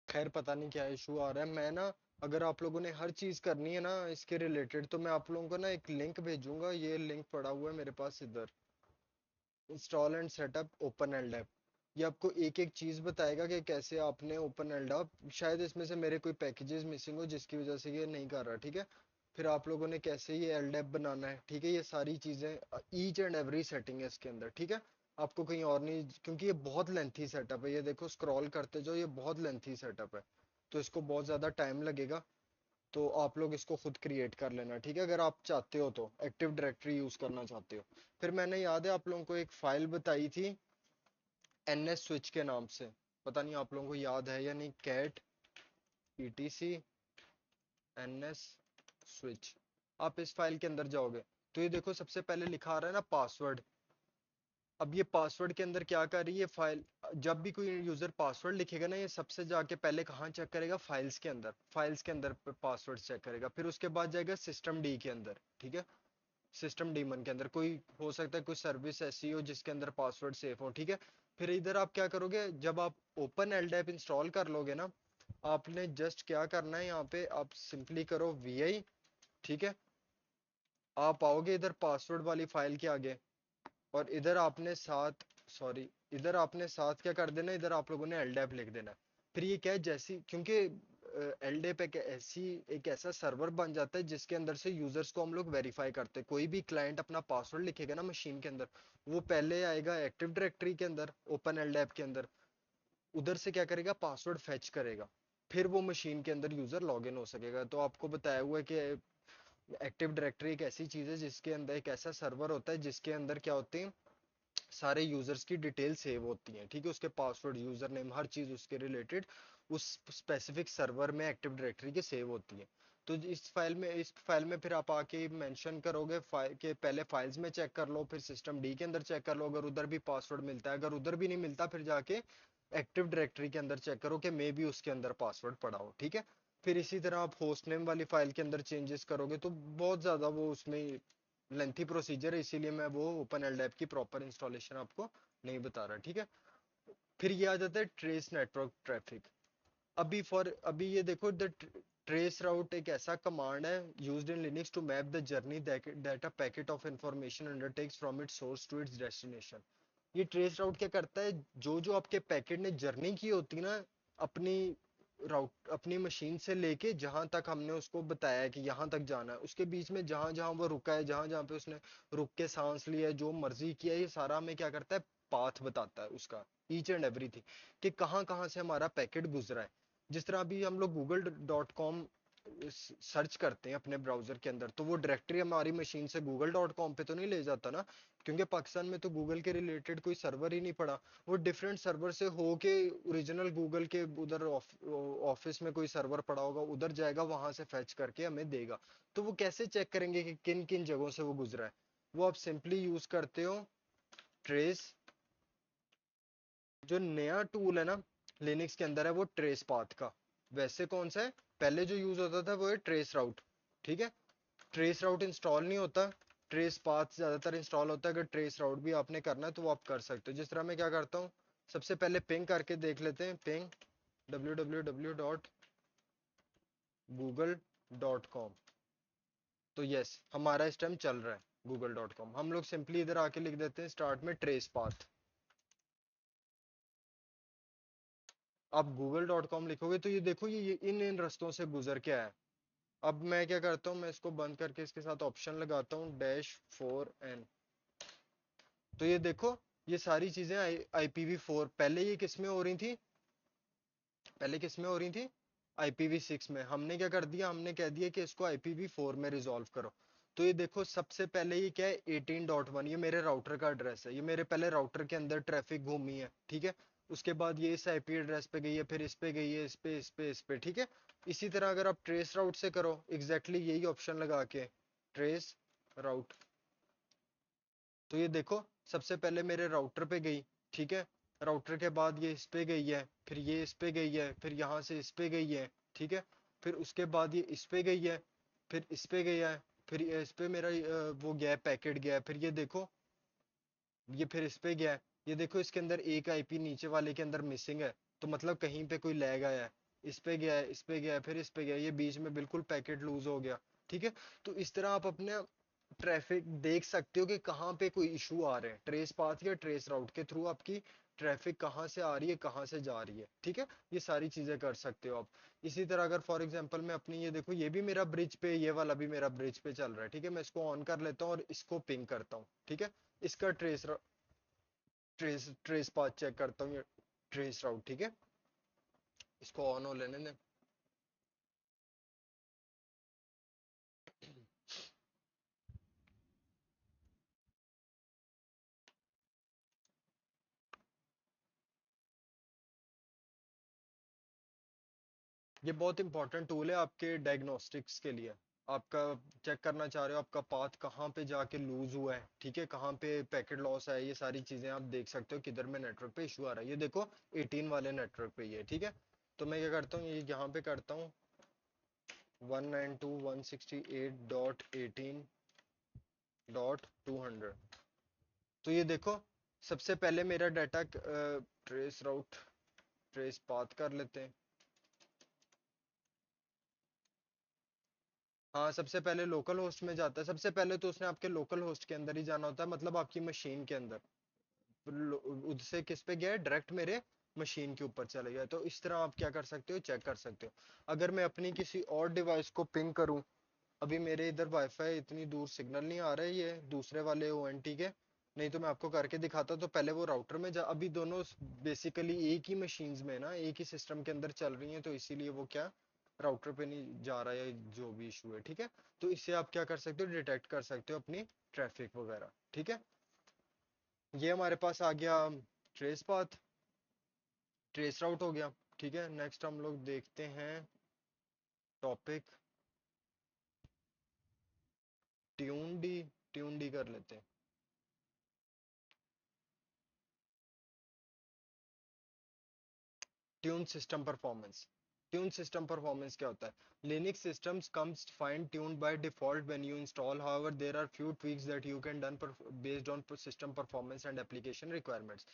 खैर पता नहीं क्या इशू आ रहा है। मैं ना, अगर आप लोगों ने हर चीज करनी है ना इसके रिलेटेड, तो मैं आप लोगों को ना एक लिंक भेजूंगा। ये लिंक पड़ा हुआ है मेरे पास इधर, install and setup open LDAP. ये आपको एक एक चीज बताएगा कि कैसे आपने ओपन एलडैप, शायद इसमें से मेरे कोई पैकेजेस मिसिंग हो जिसकी वजह से ये नहीं कर रहा, ठीक है। फिर आप लोगों ने कैसे ये एलडैप बनाना है, ठीक है। ये सारी चीजें, ईच एंड एवरी सेटिंग है इसके अंदर, ठीक है। आपको कहीं और नहीं, क्योंकि ये बहुत लेंथी सेटअप है। ये देखो स्क्रॉल करते जाओ, ये बहुत लेंथी सेटअप है, तो इसको बहुत ज्यादा टाइम लगेगा। तो आप लोग इसको खुद क्रिएट कर लेना, ठीक है, अगर आप चाहते हो तो, एक्टिव डायरेक्टरी यूज करना चाहते हो। फिर मैंने, याद है आप लोगों को एक फाइल बताई थी एनएस स्विच के नाम से, पता नहीं आप लोगों को याद है या नहीं, कैट ईटीसी एनएस स्विच। आप इस फाइल के अंदर जाओगे तो ये देखो सबसे पहले लिखा आ रहा है ना पासवर्ड। अब ये पासवर्ड के अंदर क्या कर रही है फाइल, जब भी कोई यूजर पासवर्ड लिखेगा ना, ये सबसे जाके पहले कहाँ चेक करेगा, फाइल्स के अंदर, फाइल्स के अंदर पासवर्ड चेक करेगा। फिर उसके बाद जाएगा सिस्टम डी के अंदर, ठीक है। सिस्टम डीमन के अंदर कोई हो सकता है, कोई सर्विस ऐसी हो जिसके अंदर पासवर्ड सेफ हो, ठीक है। फिर इधर आप क्या करोगे, जब आप ओपन एलडैप इंस्टॉल कर लोगे ना, आपने जस्ट क्या करना है, यहाँ पे आप सिंपली करो वी, ठीक है। आप आओगे इधर पासवर्ड वाली फाइल के आगे, और इधर आपने साथ, सॉरी, इधर आपने साथ क्या कर देना, इधर आप लोगों ने एलडैप लिख देना है। फिर ये क्या है, जैसी, क्योंकि एलडैप एक ऐसा सर्वर बन जाता है जिसके अंदर से यूजर्स को हम लोग वेरीफाई करते हैं। कोई भी क्लाइंट अपना पासवर्ड लिखेगा ना मशीन के अंदर, वो पहले आएगा एक्टिव डायरेक्टरी के अंदर, ओपन एलडैप के अंदर, उधर से क्या करेगा, पासवर्ड फेच करेगा। फिर वो मशीन के अंदर यूजर लॉग इन हो सकेगा। तो आपको बताया हुआ है कि एक्टिव डायरेक्टरी एक ऐसी चीज है जिसके अंदर एक ऐसा सर्वर होता है जिसके अंदर क्या होते हैं, सारे यूजर्स की डिटेल सेव होती हैं, ठीक है। उसके पासवर्ड, यूजर नेम, हर चीज उसके रिलेटेड उस स्पेसिफिक सर्वर में एक्टिव डायरेक्टरी के सेव होती है। तो इस फाइल में फिर आप आके मेंशन करोगे फाइल के, पहले फाइल्स में चेक कर लो, फिर सिस्टम डी के अंदर चेक कर लो, अगर उधर भी पासवर्ड मिलता है। अगर उधर भी नहीं मिलता, फिर जाके एक्टिव डायरेक्टरी के अंदर चेक करो कि मे बी उसके अंदर पासवर्ड पड़ा हो, ठीक है। फिर इसी तरह आप होस्ट नेम वाली फाइल के अंदर चेंजेस करोगे, तो बहुत ज्यादा वो उसमें लेंथी प्रोसीजर है, इसीलिए मैं वो ओपन एलडैप की प्रॉपर इंस्टॉलेशन आपको नहीं बता रहा, ठीक है। फिर ये आ जाता है ट्रेस नेटवर्क ट्रैफिक। अभी ये देखो, द ट्रेस राउट एक ऐसा कमांड है used in Linux to map the journey that a packet of information undertakes from its source to its destination. ये ट्रेस राउट क्या करता है, जो जो आपके पैकेट ने जर्नी की होती है ना, अपनी राउट, अपनी मशीन से लेके जहां तक हमने उसको बताया है कि यहाँ तक जाना है, उसके बीच में जहां जहां वो रुका है, जहां जहां पे उसने रुक के सांस लिया है, जो मर्जी किया है, ये सारा हमें क्या करता है, पाथ बताता है उसका, ईच एंड एवरीथिंग, कि कहाँ कहाँ से हमारा पैकेट गुजरा है। जिस तरह अभी हम लोग google.com सर्च करते हैं अपने ब्राउजर के अंदर, तो वो डायरेक्टरी हमारी मशीन से google.com पे तो नहीं ले जाता ना, क्योंकि पाकिस्तान में तो गूगल के रिलेटेड कोई सर्वर ही नहीं पड़ा। वो डिफरेंट सर्वर से होके ओरिजिनल गूगल के उधर ऑफिस में कोई सर्वर पड़ा होगा, उधर जाएगा, वहां से फैच करके हमें देगा। तो वो कैसे चेक करेंगे कि किन किन जगहों से वो गुजरा है, वो आप सिंपली यूज करते हो ट्रेस। जो नया टूल है ना लिनक्स के अंदर है, वो ट्रेस पाथ का। वैसे कौन सा है, पहले जो यूज होता था वो है ट्रेस राउट, ठीक है। ट्रेस राउट इंस्टॉल नहीं होता, ट्रेस पाथ ज्यादातर इंस्टॉल होता है। अगर ट्रेस राउट भी आपने करना है तो वो आप कर सकते हो। जिस तरह मैं क्या करता हूँ, सबसे पहले पिंग करके देख लेते हैं, पिंग www.google.com। तो यस, हमारा इस टाइम चल रहा है google.com। हम लोग सिंपली इधर आके लिख देते हैं स्टार्ट में ट्रेस पाथ। आप google.com लिखोगे तो ये देखो ये इन इन रास्तों से गुजर के आया है। अब मैं क्या करता हूँ, मैं इसको बंद करके इसके साथ ऑप्शन लगाता हूँ -4n। तो ये देखो ये सारी चीजें IPv4, पहले ये किस में हो रही थी, पहले किस में हो रही थी, IPv6 में। हमने क्या कर दिया, हमने कह दिया कि इसको IPv4 में रिजॉल्व करो। तो ये देखो सबसे पहले ये क्या है, 18.1, ये मेरे राउटर का एड्रेस है, ये मेरे पहले राउटर के अंदर ट्रैफिक घूमी है, ठीक है। उसके बाद ये इस IP एड्रेस पे गई है, फिर इस पे गई है, इस पे इस पे इस पे, ठीक है। इसी तरह अगर आप ट्रेस राउट से करो, एग्जैक्टली यही ऑप्शन लगा के ट्रेस राउट, तो ये देखो सबसे पहले मेरे राउटर पे गई, ठीक है। राउटर के बाद ये इस पे गई है, फिर ये इस पे गई है, फिर यहाँ से इस पे गई है, ठीक है। फिर उसके बाद ये इस पे गई है, फिर इस पे गया है, फिर ये इस पे मेरा वो गया है, पैकेट गया है, फिर ये देखो ये फिर इस पे गया है। ये देखो इसके अंदर एक IP नीचे वाले के अंदर मिसिंग है, तो मतलब कहीं पे कोई लैग आया है। इस पे गया है, इस पे गया है, फिर इस पे गया है, ये बीच में बिल्कुल पैकेट लूज हो गया, ठीक है। तो इस तरह आप अपने ट्रैफिक देख सकते हो कि कहाँ पे कोई इशू आ रहे हैं, ट्रेस पाथ या ट्रेस राउट के थ्रू आपकी ट्रैफिक कहाँ से आ रही है, कहाँ से जा रही है, ठीक है। ये सारी चीजें कर सकते हो आप। इसी तरह अगर फॉर एग्जांपल मैं अपनी, ये देखो ये भी मेरा ब्रिज पे, ये वाला भी मेरा ब्रिज पे चल रहा है, ठीक है। मैं इसको ऑन कर लेता हूँ और इसको पिंग करता हूँ, ठीक है। इसका ट्रेस ट्रेस पाथ चेक करता हूँ, ये ट्रेस राउट, ठीक है। इसको ऑन हो लेने दें। ये बहुत इंपॉर्टेंट टूल है आपके डायग्नोस्टिक्स के लिए। आपका चेक करना चाह रहे हो आपका पाथ कहाँ पे जाके लूज हुआ है, ठीक है, कहाँ पे पैकेट लॉस है, ये सारी चीजें आप देख सकते हो किधर में नेटवर्क पे इशू आ रहा है। ये देखो 18 वाले नेटवर्क पे ही है, ठीक है। तो मैं क्या करता हूँ, ये यहाँ पे करता हूँ 192.168.18.200। तो ये देखो सबसे पहले मेरा डाटा ट्रेस राउट ट्रेस पाथ कर लेते हैं। हाँ सबसे पहले लोकल होस्ट में जाता है, सबसे पहले तो उसने आपके लोकल होस्ट के अंदर ही जाना होता है, मतलब आपकी मशीन के अंदर। उससे किस पे गया है, डायरेक्ट मेरे मशीन के ऊपर चले गया। तो इस तरह आप क्या कर सकते हो, चेक कर सकते हो। अगर मैं अपनी किसी और डिवाइस को पिंग करूं, अभी मेरे इधर वाईफाई इतनी दूर सिग्नल नहीं आ रहा है, ये दूसरे वाले ONT के, नहीं तो मैं आपको करके दिखाता। तो पहले वो राउटर में जा, अभी दोनों बेसिकली एक ही मशीन्स में ना, एक ही सिस्टम के अंदर चल रही हैं, तो इसीलिए वो क्या राउटर पे नहीं जा रहा है, जो भी इशू है, ठीक है। तो इससे आप क्या कर सकते हो, डिटेक्ट कर सकते हो अपनी ट्रैफिक वगैरह, ठीक है। ये हमारे पास आ गया ट्रेस पाथ, ट्रेस राउट हो गया, ठीक है। नेक्स्ट हम लोग देखते हैं topic tune D, tune D कर लेते हैं। Tune system performance. Tune system performance क्या होता है, Linux systems comes fine tuned by default when you install, however there are few tweaks that you can done based on system performance and application requirements.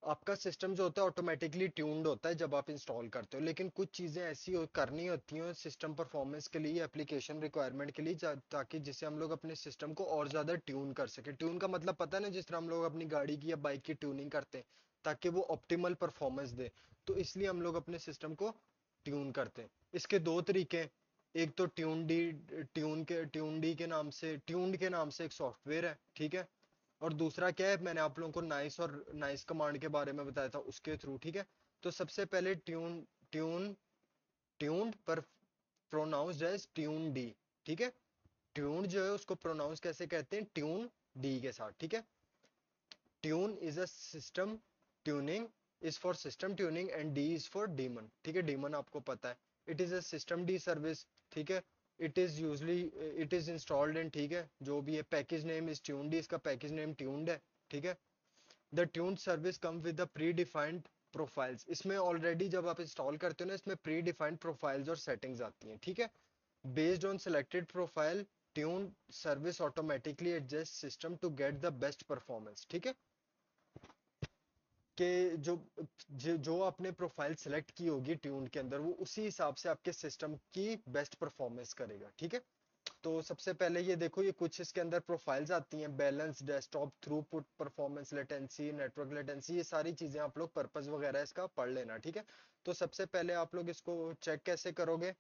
आपका system जो होता है automatically tuned होता है जब आप इंस्टॉल करते हो, लेकिन कुछ चीजें ऐसी करनी होती हैं सिस्टम परफॉर्मेंस के लिए, एप्लीकेशन रिक्वायरमेंट के लिए, ताकि जिससे हम लोग अपने सिस्टम को और ज्यादा ट्यून कर सके। ट्यून का मतलब पता है ना, जिस तरह हम लोग अपनी गाड़ी की या बाइक की ट्यूनिंग करते हैं ताकि वो ऑप्टिमल परफॉर्मेंस दे। तो इसलिए हम लोग अपने सिस्टम को ट्यून करते हैं। इसके दो तरीके हैं, एक तो ट्यून डी के नाम से, ट्यून्ड के नाम से एक सॉफ्टवेयर है, ठीक है। और दूसरा क्या है, मैंने आप लोगों को नाइस और नाइस कमांड के बारे में बताया था उसके थ्रू, ठीक है। तो सबसे पहले ट्यून ट्यून ट्यून्ड पर प्रोनाउंस्ड एज ट्यून डी, ठीक है। ट्यून जो है उसको प्रोनाउंस कैसे कहते हैं, ट्यून डी के साथ, ठीक है। Tune is a system tuning, is for system tuning, and D is for demon, ठीक है। डीमन आपको पता है, it is a system D service, ठीक है। It is usually it is installed in, ठीक है, जो भी है। Package name is tune D, इसका पैकेज नेम ट्यून्ड है, ठीक है। The tune service come with the pre defined profiles, इसमें ऑलरेडी जब आप इंस्टॉल करते हो ना, इसमें प्री डिफाइंड प्रोफाइल्स और सेटिंग्स आती हैं, ठीक है। Based on selected profile, tune service automatically adjust system to get the best performance, ठीक है। कि जो आपने प्रोफाइल सेलेक्ट की होगी ट्यून के अंदर, वो उसी हिसाब से आपके सिस्टम की बेस्ट परफॉर्मेंस करेगा, ठीक है। तो सबसे पहले ये देखो, ये कुछ इसके अंदर प्रोफाइल्स आती हैं, balance, desktop throughput, performance latency, network latency, ये सारी चीजें आप लोग पर्पस वगैरह इसका पढ़ लेना, ठीक है। तो सबसे पहले आप लोग इसको चेक कैसे करोगे,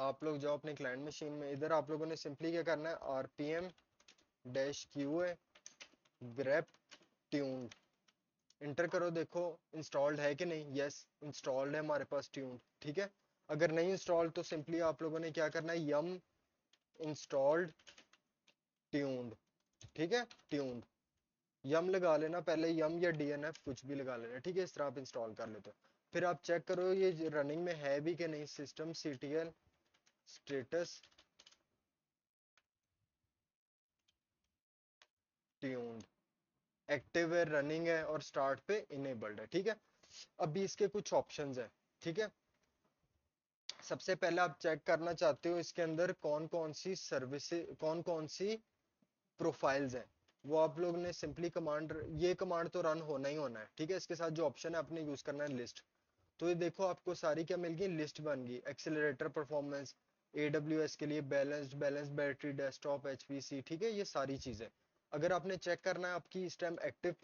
आप लोग जाओ अपने क्लाइंट मशीन में, इधर आप लोगों ने सिंपली क्या करना है, rpm dash QA grep tuned inter करो, देखो इंस्टॉल्ड है कि नहीं, यस इंस्टॉल्ड है हमारे पास ट्यून्ड, ठीक है। अगर नहीं इंस्टॉल्ड तो सिंपली आप लोगों ने क्या करना है, यम इंस्टॉल्ड ट्यून्ड, ठीक है, ट्यून्ड यम लगा लेना पहले, यम या DNF कुछ भी लगा लेना, ठीक है। इस तरह आप इंस्टॉल कर लेते हो, फिर आप चेक करो ये रनिंग में है भी कि नहीं, system CTL status tuned active है, रनिंग है और स्टार्ट पे इनेबल्ड है, ठीक है। अभी इसके कुछ ऑप्शंस है, ठीक है। सबसे पहले आप चेक करना चाहते हो इसके अंदर कौन कौन सी सर्विसेज, कौन कौन सी प्रोफाइल्स हैं, वो आप लोग ने सिंपली कमांड, ये कमांड तो रन होना ही होना है, ठीक है। इसके साथ जो ऑप्शन है आपने यूज करना है लिस्ट, तो ये देखो आपको सारी क्या मिल गई, लिस्ट बन गई, एक्सेलरेटर परफॉर्मेंस, AWS के लिए बैलेंस बैटरी, डेस्कटॉप, HPC, ठीक है, ये सारी चीजें। अगर आपने चेक करना है आपकी इस टाइम एक्टिव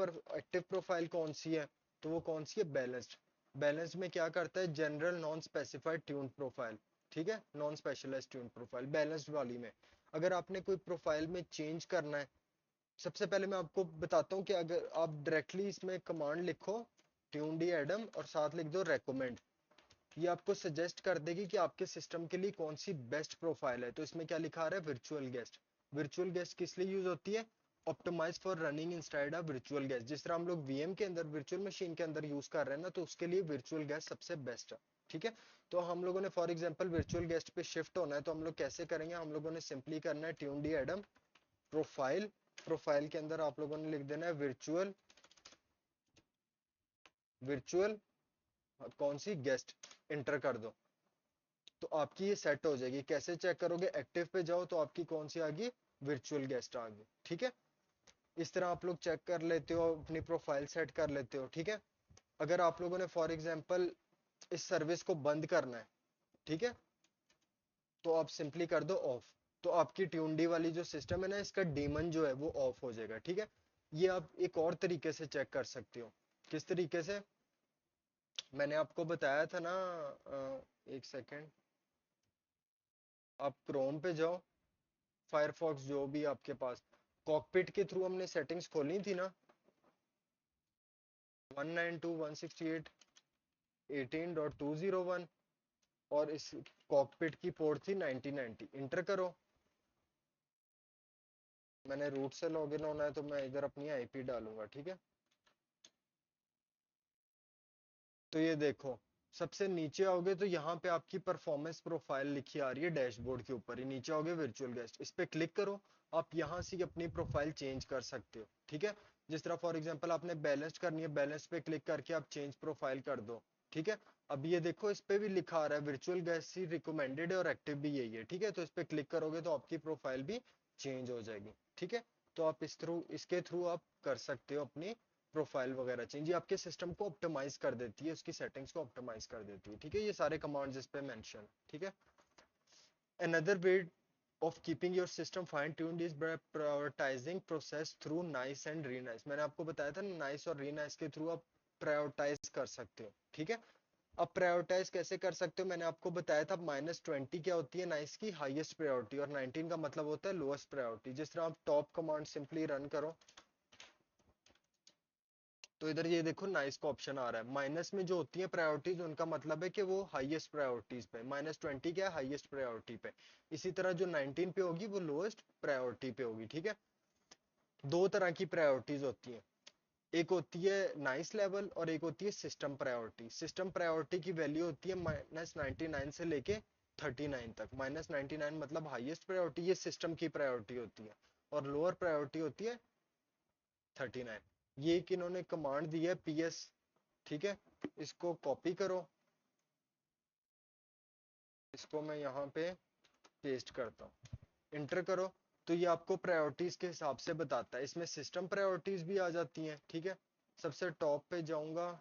प्रोफाइल कौन सी है, तो वो कौन सी है, बैलेंस्ड। बैलेंस्ड में क्या करता है, general non specified tune profile, ठीक है, non specialized tune profile balanced वाली में। अगर आपने कोई प्रोफाइल में चेंज करना है, सबसे पहले मैं आपको बताता हूँ कि अगर आप डायरेक्टली इसमें कमांड लिखो ट्यून डी एडम और साथ लिख दो रेकमेंड, ये आपको सजेस्ट कर देगी कि आपके सिस्टम के लिए कौन सी बेस्ट प्रोफाइल है। तो इसमें क्या लिखा रहा है, वर्चुअल गेस्ट। वर्चुअल गेस्ट किस लिए यूज होती है, optimize for running instead of virtual guest. जिस तरह हम लोग VM के अंदर वर्चुअल मशीन के अंदर यूज कर रहे हैं ना, तो उसके लिए वर्चुअल गेस्ट सबसे बेस्ट है, ठीक है। तो हम लोगों ने फॉर एग्जांपल वर्चुअल गेस्ट पे शिफ्ट होना है, तो हम लोग कैसे करेंगे, हम लोगों ने सिंपली करना है tune D Adam profile, profile के अंदर आप लोगों ने लिख देना है वर्चुअल, वर्चुअल कौन सी गेस्ट, इंटर कर दो, तो आपकी ये सेट हो जाएगी। कैसे चेक करोगे, एक्टिव पे जाओ तो आपकी कौन सी आ गई, वर्चुअल गेस्ट आ गई, ठीक है। इस तरह आप लोग चेक कर लेते हो, अपनी प्रोफाइल सेट कर लेते हो, ठीक है। अगर आप लोगों ने फॉर एग्जांपल इस सर्विस को बंद करना है, ठीक है, तो आप सिंपली कर दो ऑफ, तो आपकी ट्यूनडी वाली जो सिस्टम है ना, इसका डेमन जो है वो ऑफ हो जाएगा, ठीक है। ये आप एक और तरीके से चेक कर सकते हो, किस तरीके से, मैंने आपको बताया था ना, एक सेकेंड, आप क्रोम पे जाओ, फायरफॉक्स जो भी आपके पास, कॉकपिट के थ्रू हमने सेटिंग्स खोली थी ना, 192.168.18.201, और इस कॉकपिट की पोर्ट थी 1990, इंटर करो। मैंने रूट से लॉगिन होना है तो मैं इधर अपनी IP डालूंगा, ठीक है। तो ये देखो, सबसे नीचे आओगे तो यहाँ पे आपकी परफॉर्मेंस प्रोफाइल लिखी आ रही है डैशबोर्ड के ऊपर ही, नीचे आओगे वर्चुअल गेस्ट, इस पे क्लिक करो। आप यहाँ से अपनी प्रोफाइल चेंज कर सकते हो, ठीक है। जिस तरह फॉर एग्जांपल आपने बैलेंस करनी है, बैलेंस पे क्लिक करके आप चेंज प्रोफाइल कर दो, ठीक है। अब ये देखो इस पे भी लिखा आ रहा है वर्चुअल गेस्ट ही रिकमेंडेड है और एक्टिव भी यही है, ठीक है। तो इस पे क्लिक करोगे तो आपकी प्रोफाइल भी चेंज हो जाएगी, ठीक है। तो आप इसके थ्रू आप कर सकते हो अपनी प्रोफाइल वगैरह चेंज, ये आपके सिस्टम को ऑप्टिमाइज कर देती है, उसकी सेटिंग्स को ऑप्टिमाइज कर देती है, ठीक है। ये सारे कमांड्स इस पे मेंशन, ठीक है। Another way of keeping your system fine tuned is by prioritizing process through nice and renice। मैंने आपको बताया था नाइस और renice के थ्रू आप प्रायोरिटाइज कर सकते हो, ठीक है। अब प्रायोरिटाइज कैसे कर सकते हो, मैंने आपको बताया था -20 क्या होती है नाइस की, हाईएस्ट प्रायोरिटी, और 19 का मतलब होता है लोएस्ट प्रायोरिटी। जिस तरह आप टॉप कमांड सिंपली रन करो, तो इधर ये देखो नाइस का ऑप्शन आ रहा है। माइनस में जो होती है प्रायोरिटीज उनका मतलब है कि वो हाईएस्ट प्रायोरिटीज पे, -20 क्या है, हाईएस्ट प्रायोरिटी पे। इसी तरह जो 19 पे होगी वो लोएस्ट प्रायोरिटी पे होगी, ठीक है। दो तरह की प्रायोरिटीज होती हैं, एक होती है नाइस लेवल और एक होती है सिस्टम प्रायोरिटी। सिस्टम प्रायोरिटी की वैल्यू होती है -99 से लेके 39 तक। -99 मतलब हाईएस्ट प्रायोरिटी, ये सिस्टम की प्रायोरिटी होती है, और लोअर प्रायोरिटी होती है 39। ये एक इन्होंने कमांड दी है PS, ठीक है। इसको कॉपी करो, इसको मैं यहाँ पे पेस्ट करता हूँ, इंटर करो। तो ये आपको प्रायोरिटीज के हिसाब से बताता है, इसमें सिस्टम प्रायोरिटीज भी आ जाती हैं, ठीक है। सबसे टॉप पे जाऊंगा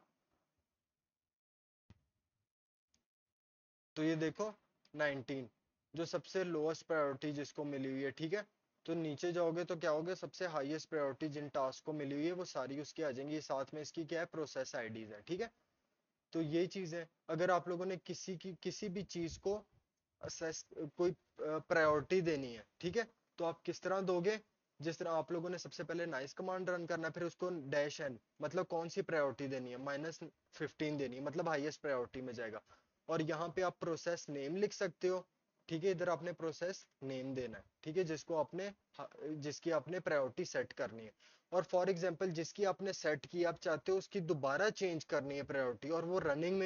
तो ये देखो 19 जो सबसे लोएस्ट प्रायोरिटी जिसको मिली हुई है, ठीक है। तो नीचे जाओगे तो क्या होगा, सबसे हाईएस्ट प्रायोरिटी जिन टास्क को मिली हुई है वो सारी उसकी आ जाएंगी, साथ में इसकी क्या है, प्रोसेस आईडीज है, ठीक है। तो ये चीज है। अगर आप लोगों ने किसी भी चीज को असेस, कोई प्रायोरिटी देनी है, ठीक है, तो आप किस तरह दोगे? जिस तरह आप लोगों ने सबसे पहले नाइस कमांड रन करना है, फिर उसको डैश एन, मतलब कौन सी प्रायोरिटी देनी है, -15 देनी है, मतलब हाईएस्ट प्रायोरिटी में जाएगा। और यहाँ पे आप प्रोसेस नेम लिख सकते हो, ठीक है, इधर आपने प्रोसेस नेम देना है, ठीक है, जिसकी आपने प्रायोरिटी सेट करनी है। और फॉर एग्जांपल जिसकी आपने सेट की, आप चाहते हो उसकी दोबारा चेंज करनी है प्रायोरिटी, और वो रनिंग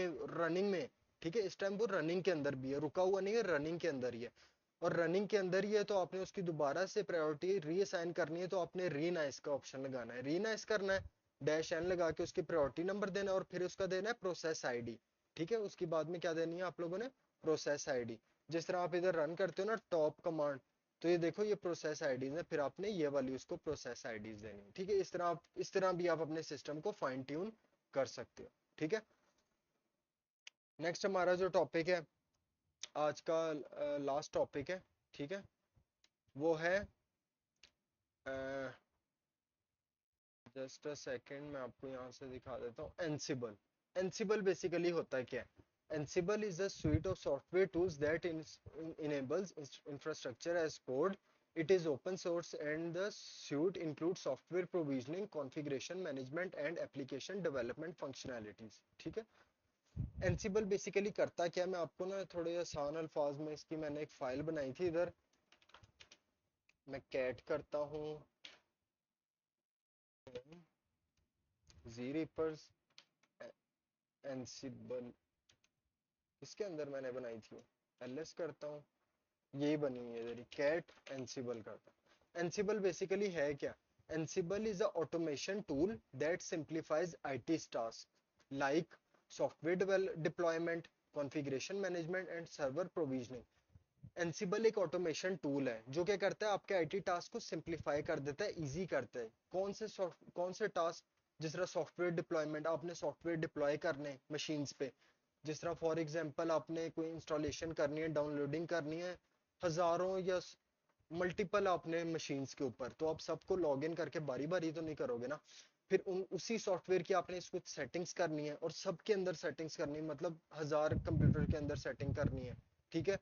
में, ठीक है, इस टाइम वो रनिंग के अंदर भी है, रुका हुआ नहीं है, रनिंग के अंदर ही है। और रनिंग के अंदर ही है तो आपने उसकी दोबारा से प्रायोरिटी रीअसाइन करनी है, तो आपने रीनाइस का ऑप्शन लगाना है, रीनाइस करना है, डैश एन लगा के उसकी प्रायोरिटी नंबर देना है, और फिर उसका देना है प्रोसेस आईडी। ठीक है, उसके बाद में क्या देनी है आप लोगों ने? Process ID. जिस तरह आप इधर रन करते हो ना टॉप कमांड, तो ये देखो ये प्रोसेस आईडीज है, फिर आपने ये वाली उसको प्रोसेस आईडीज देनी है। ठीक है, इस तरह भी आप अपने सिस्टम को फाइन ट्यून कर सकते हो। ठीक है, नेक्स्ट हमारा जो टॉपिक है आज का, लास्ट टॉपिक है, ठीक है, वो है, जस्ट अ सेकेंड, मैं आपको यहाँ से दिखा देता हूँ, एनसिबल। एनसिबल बेसिकली होता है क्या? एनसिबल is a suite of software tools that enables infrastructure as code. It is open source and the suite includes software provisioning, configuration management and application development functionalities. ठीक है, एनसिबल बेसिकली करता क्या है, मैं आपको ना थोड़े आसान अल्फाज में इसकी मैंने एक फाइल बनाई थी, इधर मैं कैट करता हूँ, जीरिपर्स एनसिबल, इसके अंदर मैंने बनाई थी, एलएस करता हूँ, यही बनी हुई है मेरी, कैट एनसिबल करता हूँ। एनसिबल बेसिकली है क्या? एनसिबल is a automation tool that simplifies IT task like software deployment, configuration management and server provisioning. एनसिबल एक ऑटोमेशन टूल है जो क्या करता है, आपके आईटी टास्क को सिंप्लीफाई कर देता है, इजी करता है। कौन से टास्क? जिस तरह सॉफ्टवेयर डिप्लॉयमेंट, आपने सॉफ्टवेयर डिप्लॉय करने मशीन्स पे, जिस तरह फॉर एग्जांपल आपने कोई इंस्टॉलेशन करनी है, डाउनलोडिंग करनी है, हजारों या मल्टीपल आपने मशीन्स के ऊपर, तो आप सबको लॉग इन करके बारी बारी तो नहीं करोगे ना। फिर उसी सॉफ्टवेयर की आपने कुछ सेटिंग्स करनी है, और सबके अंदर सेटिंग्स करनी है, मतलब 1000 कंप्यूटर के अंदर सेटिंग करनी है। ठीक है,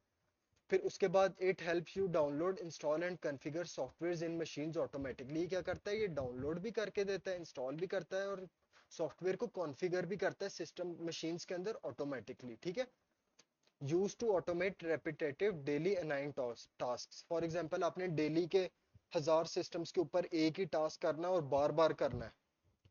फिर उसके बाद it helps you download install and configure software in machines automatically. क्या करता है, ये डाउनलोड भी करके देता है, इंस्टॉल भी करता है, और सॉफ्टवेयर को कॉन्फ़िगर भी करता है सिस्टम मशीन्स के अंदर ऑटोमेटिकली। ठीक है, use to automate repetitive daily अनाइन टास्क। फॉर एग्जाम्पल आपने डेली के 1000 सिस्टम्स के ऊपर एक ही टास्क करना है और बार बार करना है,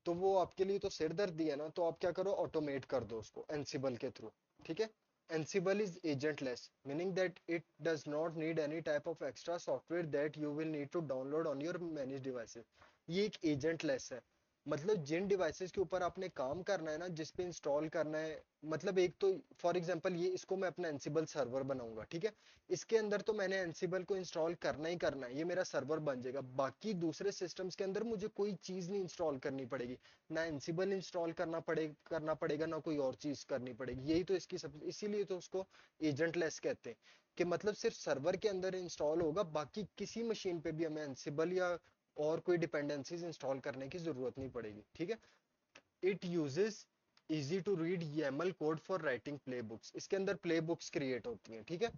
तो वो आपके लिए तो सिर दर्द है ना, तो आप क्या करो, ऑटोमेट कर दो उसको एनसिबल के थ्रू। ठीक है, Ansible is agentless, meaning that it does not need any type of extra software that you will need to download on your manage devices. ये एक एजेंटलेस है, मतलब जिन डिवाइसेस के ऊपर आपने काम करना है ना, जिस पे इंस्टॉल करना है, मतलब एक तो फॉर एग्जांपल ये इसको मैं अपना एनसिबल सर्वर बनाऊंगा, ठीक है, इसके अंदर तो मैंने एनसिबल को इंस्टॉल करना ही करना है, ये मेरा सर्वर बन जाएगा, बाकी दूसरे सिस्टम्स के अंदर मुझे कोई चीज नहीं इंस्टॉल करनी पड़ेगी, ना एनसिबल इंस्टॉल करना पड़ेगा, ना कोई और चीज करनी पड़ेगी। यही तो इसकी सब, इसीलिए तो उसको एजेंटलेस कहते हैं, कि मतलब सिर्फ सर्वर के अंदर इंस्टॉल होगा, बाकी किसी मशीन पे भी हमें एनसिबल या और कोई डिपेंडेंसीज इंस्टॉल करने की जरूरत नहीं पड़ेगी। ठीक है, it uses easy to read YAML code for writing playbooks. इसके अंदर प्ले बुक्स क्रिएट होती हैं, ठीक है,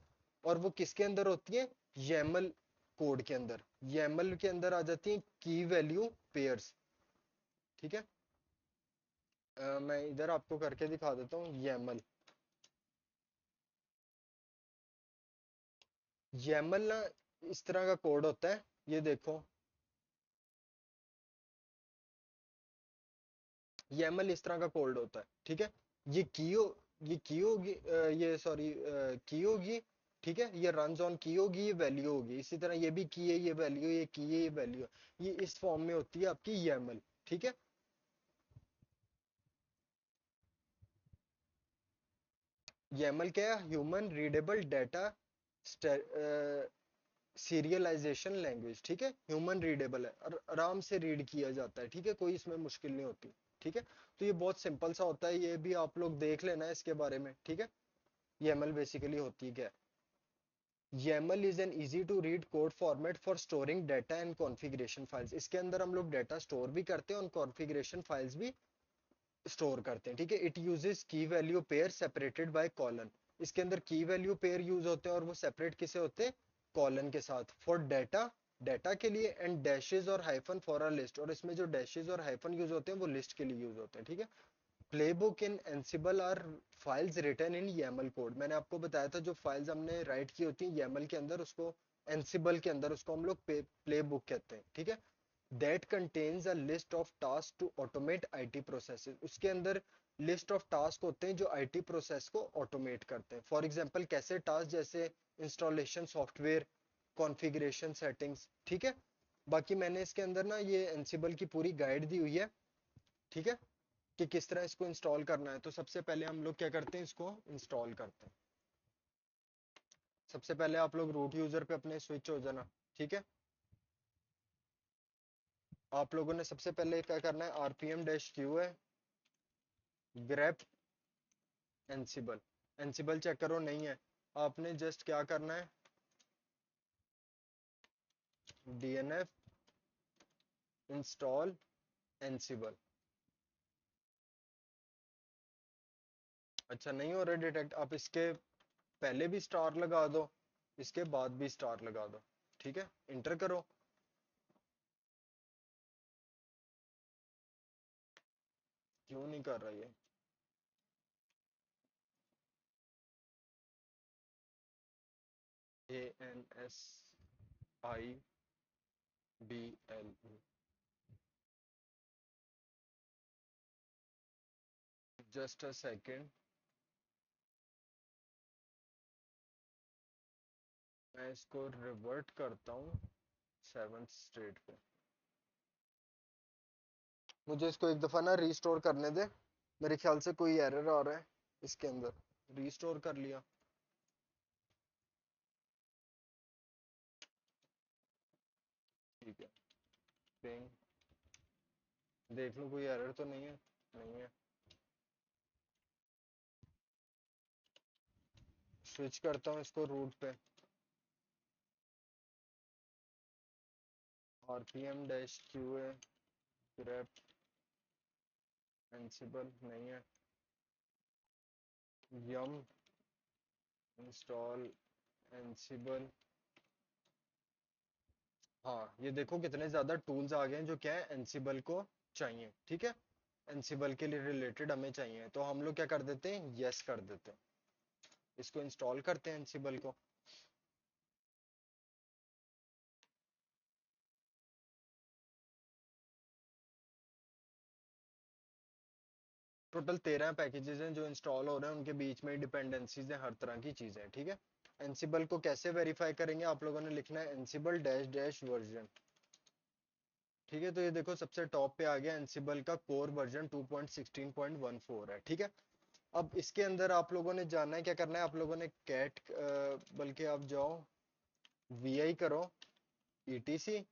और वो किसके अंदर होती है? YAML कोड के अंदर। YAML के अंदर आ जाती है की वैल्यू पेयर्स। ठीक है, मैं इधर आपको करके दिखा देता हूँ, YAML ना इस तरह का कोड होता है, ये देखो, YAML इस तरह का कोड होता है, ठीक है, ये की हो ये की होगी, ये सॉरी की होगी, ठीक है, ये रन ऑन की होगी, ये वैल्यू होगी, इसी तरह ये भी की है, ये वैल्यू, ये की है, ये वैल्यू है, ये इस फॉर्म में होती है आपकी YAML। ठीक है, YAML क्या है? Human readable data serialisation language. ठीक है, ह्यूमन रीडेबल है और आराम से रीड किया जाता है, ठीक है, कोई इसमें मुश्किल नहीं होती। ठीक है, तो ये बहुत सिंपल सा होता है, ये भी आप लोग देख लेना है इसके बारे में। ठीक है, YAML बेसिकली होती क्या है? YAML is an easy to read code format for storing data and configuration files। इसके अंदर हम लोग डाटा स्टोर भी करते हैं और कॉन्फ़िगरेशन फाइल्स भी स्टोर करते हैं, ठीक है। इट यूजेस की value pair separated by colon. इसके अंदर की वैल्यू पेयर यूज होते हैं और वो सेपरेट किसे होते हैं, कॉलन के साथ। फॉर डाटा, डाटा के लिए, एंड डैशेस और हाइफन फॉर अ लिस्ट, और इसमें जो डैशेस और हाइफन यूज होते हैं वो लिस्ट के लिए यूज होते हैं, ठीक है। Playbook in Ansible are files written in YAML code. मैंने आपको बताया था जो फाइल्स हमने राइट की होती हैं YAML के अंदर, उसको एंसिबल के अंदर उसको हम लोग प्लेबुक कहते हैं, ठीक है। That contains a list of task to automate IT processes. उसके अंदर लिस्ट ऑफ टास्क होते हैं जो IT प्रोसेस को ऑटोमेट करते हैं। फॉर एग्जांपल कैसे टास्क, जैसे इंस्टॉलेशन सॉफ्टवेयर, कॉन्फ़िगरेशन सेटिंग्स, ठीक है। बाकी मैंने इसके अंदर ना ये एंसिबल की पूरी गाइड दी हुई है, ठीक है, कि किस तरह इसको इंस्टॉल करना है। तो सबसे पहले हम लोग क्या करते हैं, इसको इंस्टॉल करते हैं। सबसे पहले आप लोग रूट यूजर पे अपने स्विच हो जाना, ठीक है। आप लोगों ने सबसे पहले क्या करना है, RPM-Q है, ग्रेप एंसिबल। एंसिबल चेक करो नहीं है, आपने जस्ट क्या करना है, DNF इंस्टॉल एंसिबल। अच्छा नहीं हो रहा डिटेक्ट, आप इसके पहले भी स्टार लगा दो, इसके बाद भी स्टार लगा दो, ठीक है। इंटर करो। क्यों नहीं कर रहा ये, ANSIBLE, जस्ट अ सेकेंड, मैं इसको रिवर्ट करता हूँ 7th स्टेट पे। मुझे इसको एक दफा ना रीस्टोर करने दे, मेरे ख्याल से कोई एरर आ रहा है इसके अंदर। रीस्टोर कर लिया, ठीक है। पिंग देख लो कोई एरर तो नहीं है, नहीं है। स्विच करता हूँ इसको रूट पे, RPM-Q है, grep ansible नहीं है, yum इंस्टॉल ansible। हाँ ये देखो कितने ज्यादा टूल्स आ गए हैं जो क्या है, एनसिबल को चाहिए, ठीक है। एनसिबल के लिए रिलेटेड हमें चाहिए, तो हम लोग क्या कर देते हैं, यस कर देते हैं, इसको इंस्टॉल करते हैं एनसिबल को। टोटल 13 पैकेजेस हैं जो इंस्टॉल हो रहे हैं, उनके बीच में डिपेंडेंसीज हैं, हर तरह की चीजें हैं, ठीक है। एनसिबल को कैसे वेरीफाई करेंगे, आप लोगों ने लिखना है एनसिबल डैश डैश वर्जन, ठीक है। तो ये देखो सबसे टॉप पे आ गया एनसिबल का कोर वर्जन 2.16.14 है, ठीक है। अब इसके अंदर आप लोगों ने जानना है क्या करना है, आप लोगों ने कैट, बल्कि आप जाओ VI करो, ETC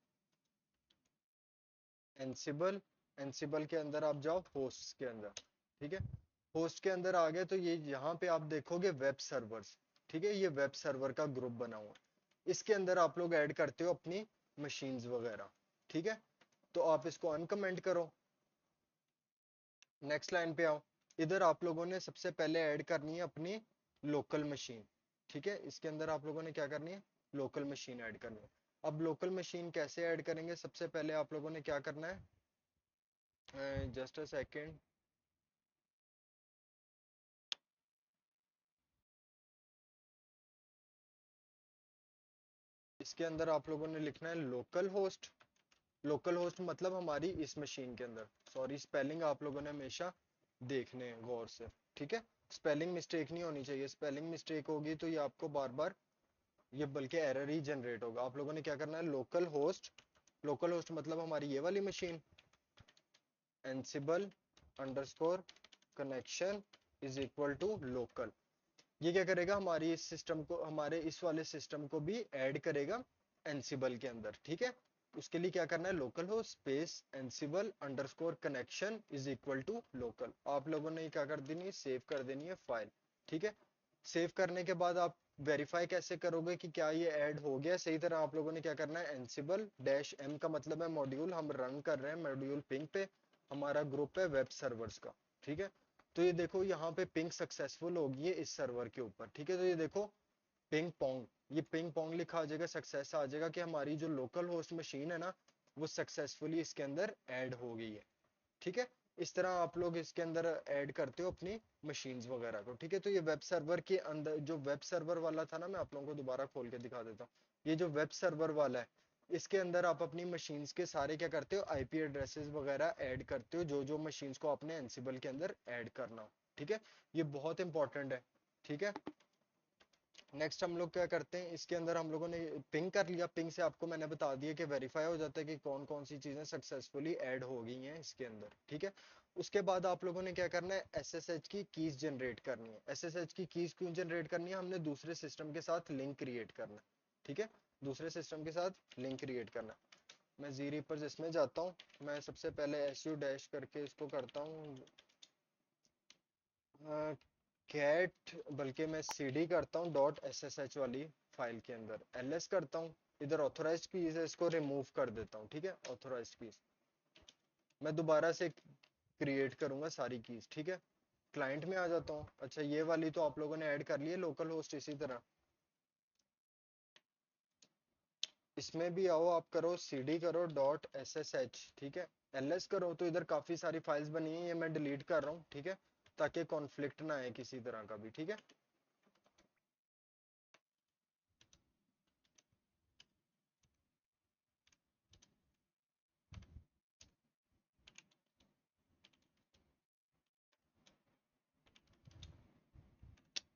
एनसिबल, एनसिबल के अंदर आप जाओ होस्ट के अंदर, ठीक है। होस्ट के अंदर आ गए तो ये यहाँ पे आप देखोगे वेब सर्वर्स, ठीक है। ये वेब सर्वर का ग्रुप बना हुआ है, इसके अंदर आप लोग ऐड करते हो अपनी मशीन्स वगैरह, ठीक है। तो आप इसको अनकमेंट करो, नेक्स्ट लाइन पे आओ। इधर आप लोगों ने सबसे पहले ऐड करनी है अपनी लोकल मशीन, ठीक है। इसके अंदर आप लोगों ने क्या करनी है, लोकल मशीन ऐड करनी है। अब लोकल मशीन कैसे ऐड करेंगे, सबसे पहले आप लोगों ने क्या करना है, जस्ट अ सेकेंड, इसके अंदर आप लोगों ने लिखना है लोकल होस्ट। लोकल होस्ट मतलब हमारी इस मशीन के अंदर, सॉरी स्पेलिंग आप लोगों ने हमेशा देखने हैं गौर से, ठीक है। स्पेलिंग मिस्टेक नहीं होनी चाहिए, स्पेलिंग मिस्टेक होगी तो ये आपको बार बार ये बल्कि एरर ही जनरेट होगा। आप लोगों ने क्या करना है, लोकल होस्ट, लोकल होस्ट मतलब हमारी ये वाली machine, Ansible underscore connection is equal to local. ये क्या करेगा, हमारी इस सिस्टम को, हमारे इस वाले सिस्टम को भी ऐड करेगा एनसिबल के अंदर, ठीक है। उसके लिए क्या करना है, लोकल हो space Ansible underscore connection is equal to local. आप लोगों ने क्या कर देनी है, सेव कर देनी है फाइल, ठीक है। सेव करने के बाद आप वेरीफाई कैसे करोगे कि क्या ये ऐड हो गया सही तरह, आप लोगों ने क्या करना है, एनसिबल डैश M का मतलब है मॉड्यूल, हम रन कर रहे हैं मॉड्यूल पिंग पे, हमारा ग्रुप है वेब सर्वर्स का, ठीक है। तो ये देखो यहाँ पे पिंग सक्सेसफुल होगी है इस सर्वर के ऊपर, ठीक है। तो ये देखो पिंग पोंग, ये पिंग पोंग लिखा आ जाएगा, सक्सेस आ जाएगा कि हमारी जो लोकल होस्ट मशीन है ना वो सक्सेसफुली इसके अंदर ऐड हो गई है, ठीक है। इस तरह आप लोग इसके अंदर ऐड करते हो अपनी मशीन्स वगैरह को, ठीक है। तो ये वेब सर्वर के अंदर जो वेब सर्वर वाला था ना, मैं आप लोगों को दोबारा खोल के दिखा देता हूँ। ये जो वेब सर्वर वाला है, इसके अंदर आप अपनी मशीन्स के सारे क्या करते हो, आईपी एड्रेसेस वगैरह ऐड करते हो, जो जो मशीन्स को आपने एनसिबल के अंदर ऐड करना हो, ठीक है। ये बहुत इंपॉर्टेंट है, ठीक है। नेक्स्ट हम लोग क्या करते हैं, इसके अंदर हम लोगों ने पिंग कर लिया। पिंग से आपको मैंने बता दिया कि वेरीफाई हो जाता है कि कौन कौन सी चीजें सक्सेसफुली ऐड हो गई हैं इसके अंदर, ठीक है। उसके बाद आप लोगों ने क्या करना है, एसएसएच की कीज जनरेट करनी है। एसएसएच की कीज क्यों जनरेट करनी है, हमने दूसरे सिस्टम के साथ लिंक क्रिएट करना है, ठीक है। दूसरे सिस्टम के साथ लिंक क्रिएट करना है। मैं ज़रीपर इसमें जाता हूँ, मैं सबसे पहले एसयू डैश करके इसको करता हूँ कैट, बल्कि मैं सीडी करता हूँ डॉट एसएसएच वाली फाइल के अंदर एलएस करता हूँ। इधर ऑथोराइज्ड कीज है, इसको रिमूव कर देता हूँ, ठीक है। ऑथोराइज्ड कीज मैं दोबारा से क्रिएट करूंगा सारी कीज, ठीक है। क्लाइंट में आ जाता हूँ। अच्छा ये वाली तो आप लोगों ने ऐड कर ली है, लोकल होस्ट इसी तरह इसमें भी आओ, आप करो सीडी करो डॉट एसएसएच, ठीक है। एलएस करो तो इधर काफी सारी फाइल्स बनी है, ये मैं डिलीट कर रहा हूँ, ठीक है, ताकि कॉन्फ्लिक्ट ना आए किसी तरह का भी, ठीक है।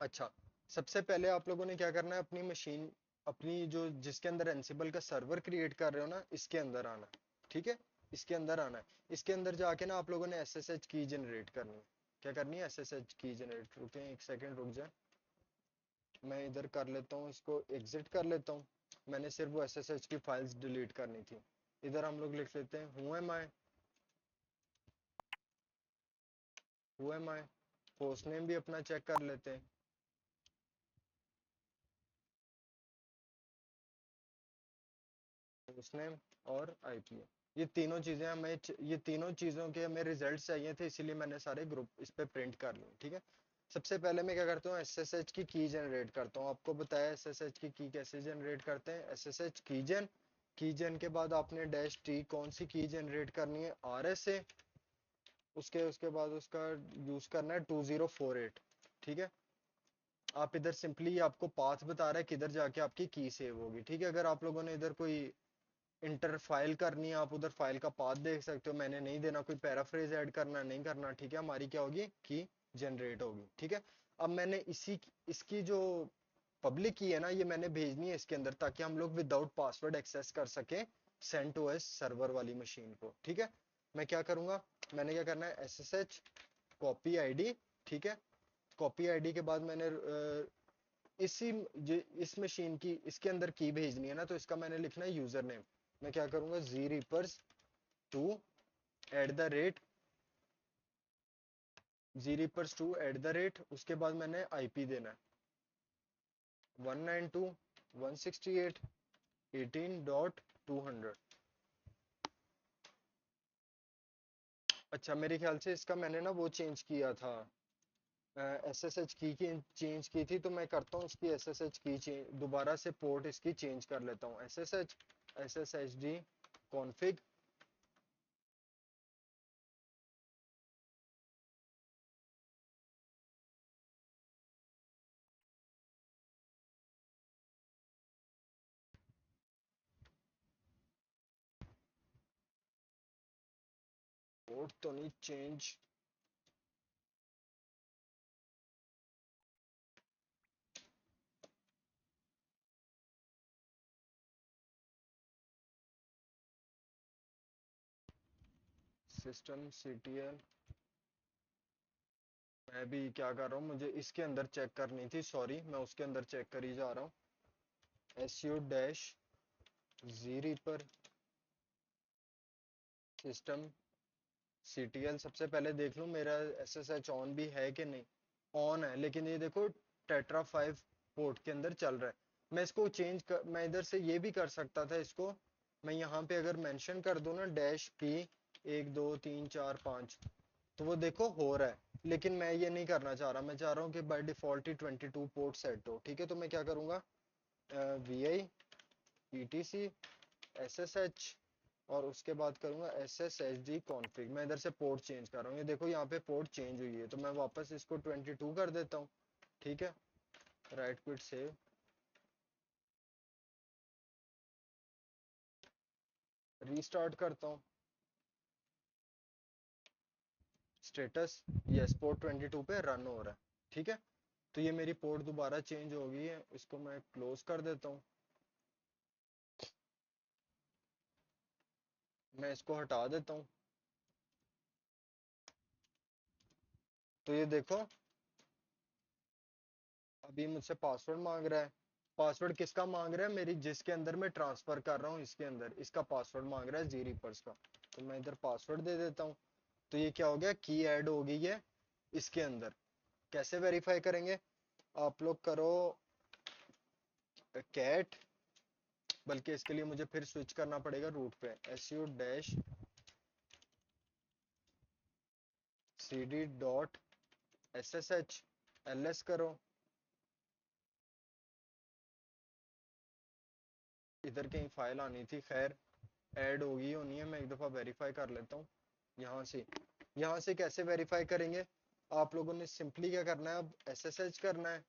अच्छा, सबसे पहले आप लोगों ने क्या करना है, अपनी मशीन, अपनी जो जिसके अंदर एनसिबल का सर्वर क्रिएट कर रहे हो ना, इसके अंदर आना है, ठीक है। इसके अंदर आना है। इसके अंदर जाके ना आप लोगों ने एसएसएच की जनरेट करनी है। क्या करनी है, एसएसएच की जनरेट। रुके एक सेकंड रुक जाए, मैं इधर कर लेता हूँ, इसको एग्जिट कर लेता हूँ। मैंने सिर्फ वो एसएसएच की फाइल्स डिलीट करनी थी। इधर हम लोग लिख लेते हैं who am I, who am I. Host name भी अपना चेक कर लेते हैं, होस्ट नेम और आईपी। ये तीनों चीजें हमें, ये तीनों चीजों के हमें रिजल्ट चाहिए थे, इसीलिए मैंने सारे ग्रुप इस पे प्रिंट कर लिए, ठीक है। सबसे पहले मैं क्या करता हूँ, एसएसएच की जनरेट करता हूँ। आपको बताया एसएसएच की कैसे जनरेट करते हैं, एसएसएच की जन के बाद आपने डैश टी, कौन सी की जनरेट करनी है, आरएसए। उसके उसके बाद उसका यूज करना है 2048, ठीक है। आप इधर सिंपली आपको पाथ बता रहा है किधर जाके आपकी की सेव होगी, ठीक है। अगर आप लोगों ने इधर कोई इंटर फाइल करनी है, आप उधर फाइल का पाथ देख सकते हो, मैंने नहीं देना। कोई पैराफ्रेज ऐड करना नहीं करना, ठीक है। हमारी क्या होगी, की जनरेट होगी, ठीक है। अब मैंने इसी इसकी जो पब्लिक की है ना, ये मैंने भेजनी है इसके अंदर, ताकि हम लोग विदाउट पासवर्ड एक्सेस कर सके सेंटोस सर्वर वाली मशीन को, ठीक है। मैं क्या करूंगा, मैंने क्या करना है, S S H copy ID, ठीक है। कॉपी आईडी के बाद मैंने इसी इस मशीन की इसके अंदर की भेजनी है ना, तो इसका मैंने लिखना है यूजर नेम। मैं क्या करूंगा, G rippers to at the rate, G rippers to at the rate, उसके बाद मैंने आईपी देना है 192.168.18.200। अच्छा मेरे ख्याल से इसका मैंने ना वो चेंज किया था, एस एस एच की चेंज की थी, तो मैं करता हूँ इसकी एस एस एच की दोबारा से पोर्ट इसकी चेंज कर लेता हूँ। S S H D config, port तो नहीं चेंज, सिस्टम सीटीएल। मैं भी क्या कर रहा हूँ, मुझे इसके अंदर चेक करनी थी, सॉरी, मैं उसके अंदर चेक कर ही जा रहा हूँ। एस यू डैश जी रिपर सिस्टम सीटीएल, सबसे पहले देख लूँ मेरा एस एस एच ऑन भी है कि नहीं। ऑन है, लेकिन ये देखो टेट्रा 5 पोर्ट के अंदर चल रहा है। मैं इसको मैं इधर से ये भी कर सकता था इसको, मैं यहाँ पे अगर मेंशन कर दूं ना डैश पी 1 2 3 4 5, तो वो देखो हो रहा है। लेकिन मैं ये नहीं करना चाह रहा, मैं चाह रहा हूँ कि बाय डिफॉल्ट ही 22 पोर्ट सेट हो। ठीक है, तो मैं क्या करूँगा, V I E T C S S H और उसके बाद करूंगा S S H D config. मैं इधर से पोर्ट चेंज कर रहा हूँ, ये देखो यहाँ पे पोर्ट चेंज हुई है, तो मैं वापस इसको 22 कर देता हूँ। ठीक है, राइट क्विट सेव, रीस्टार्ट करता हूँ, स्टेटस यस पोर्ट 22 पे रन हो रहा है। ठीक है, तो ये मेरी पोर्ट दोबारा चेंज हो गई है, इसको मैं क्लोज कर देता हूँ, मैं इसको हटा देता हूँ। तो ये देखो अभी मुझसे पासवर्ड मांग रहा है। पासवर्ड किसका मांग रहा है, मेरी जिसके अंदर मैं ट्रांसफर कर रहा हूँ इसके अंदर, इसका पासवर्ड मांग रहा है जी रीपर्स का। तो मैं इधर पासवर्ड दे देता हूँ। तो ये क्या हो गया, की ऐड हो गई है इसके अंदर। कैसे वेरीफाई करेंगे, आप लोग करो कैट, बल्कि इसके लिए मुझे फिर स्विच करना पड़ेगा रूट पे, su dash cd dot ssh ls करो। इधर कहीं फाइल आनी थी, खैर ऐड होगी होनी है, मैं एक दफा वेरीफाई कर लेता हूँ यहाँ से। यहाँ से कैसे वेरीफाई करेंगे, आप लोगों ने सिंपली क्या करना है, अब ssh करना है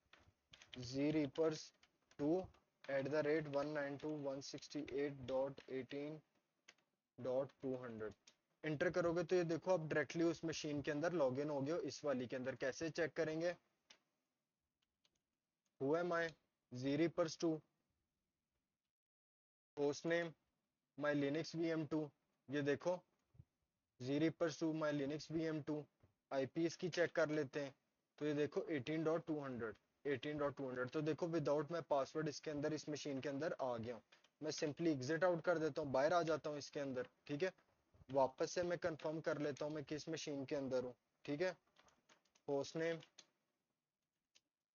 जी रीपर्स 2 @192.168.18.200 इंटर करोगे तो ये देखो अब डायरेक्टली उस मशीन के अंदर लॉगिन हो गए, इस वाली के अंदर। कैसे चेक करेंगे, हु एम आई, जी रीपर्स 2, host name my Linux VM2, ये देखो जी रीपर्स 2 माई लिनक्स VM2। आईपी इसकी चेक कर लेते हैं, तो ये देखो 18.200, 18.200। तो देखो विदाउट मैं पासवर्ड इसके अंदर इस मशीन के अंदर आ गया हूँ। मैं सिंपली एग्जिट आउट कर देता हूँ, बाहर आ जाता हूँ इसके अंदर। ठीक है, वापस से मैं कंफर्म कर लेता हूँ मैं किस मशीन के अंदर हूँ। ठीक है, होस्ट नेम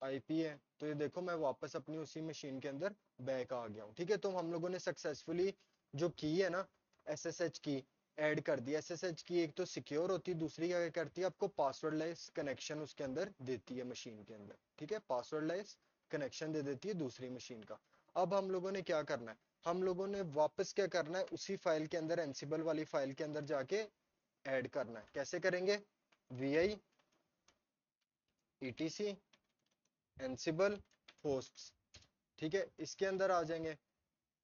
आईपी है, तो ये देखो मैं वापस अपनी उसी मशीन के अंदर बैक आ गया हूँ। ठीक है, तो हम लोगों ने सक्सेसफुली जो की है ना एसएसएच की ऐड कर दी। एसएसएच की एक तो सिक्योर होती है, दूसरी क्या करती है, आपको पासवर्ड लेस कनेक्शन उसके अंदर देती है मशीन के अंदर। ठीक है, पासवर्ड लेस कनेक्शन दे देती है दूसरी मशीन का। अब हम लोगों ने क्या करना है, हम लोगों ने वापस क्या करना है, उसी फाइल के अंदर एनसिबल वाली फाइल के अंदर जाके ऐड करना है। कैसे करेंगे, V I ETC Ansible hosts. ठीक है, इसके अंदर आ जाएंगे।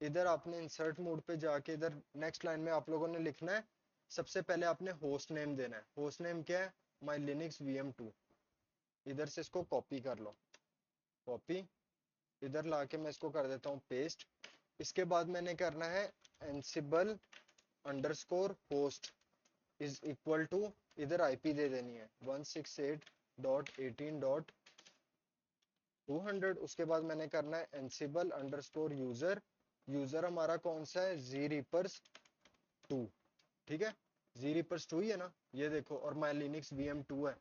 इधर आपने इंसर्ट मोड पे जाके इधर नेक्स्ट लाइन में आप लोगों ने लिखना है, सबसे पहले आपने होस्ट नेम देना है। होस्ट नेम क्या है, माई लिनक्स VM2। इधर से इसको कॉपी कर लो, कॉपी, इधर लाके मैं इसको कर देता हूँ पेस्ट। इसके बाद मैंने करना है Ansible underscore host is equal to, इधर आईपी दे देनी है 168.18.200। उसके बाद मैंने करना है एनसिबल अंडरस्कोर यूजर, यूजर हमारा कौन सा है, जी रीपर्स 2। ठीक है, जी रीपर्स 2 ही है ना, ये देखो, और माई लिनक्स VM2 है,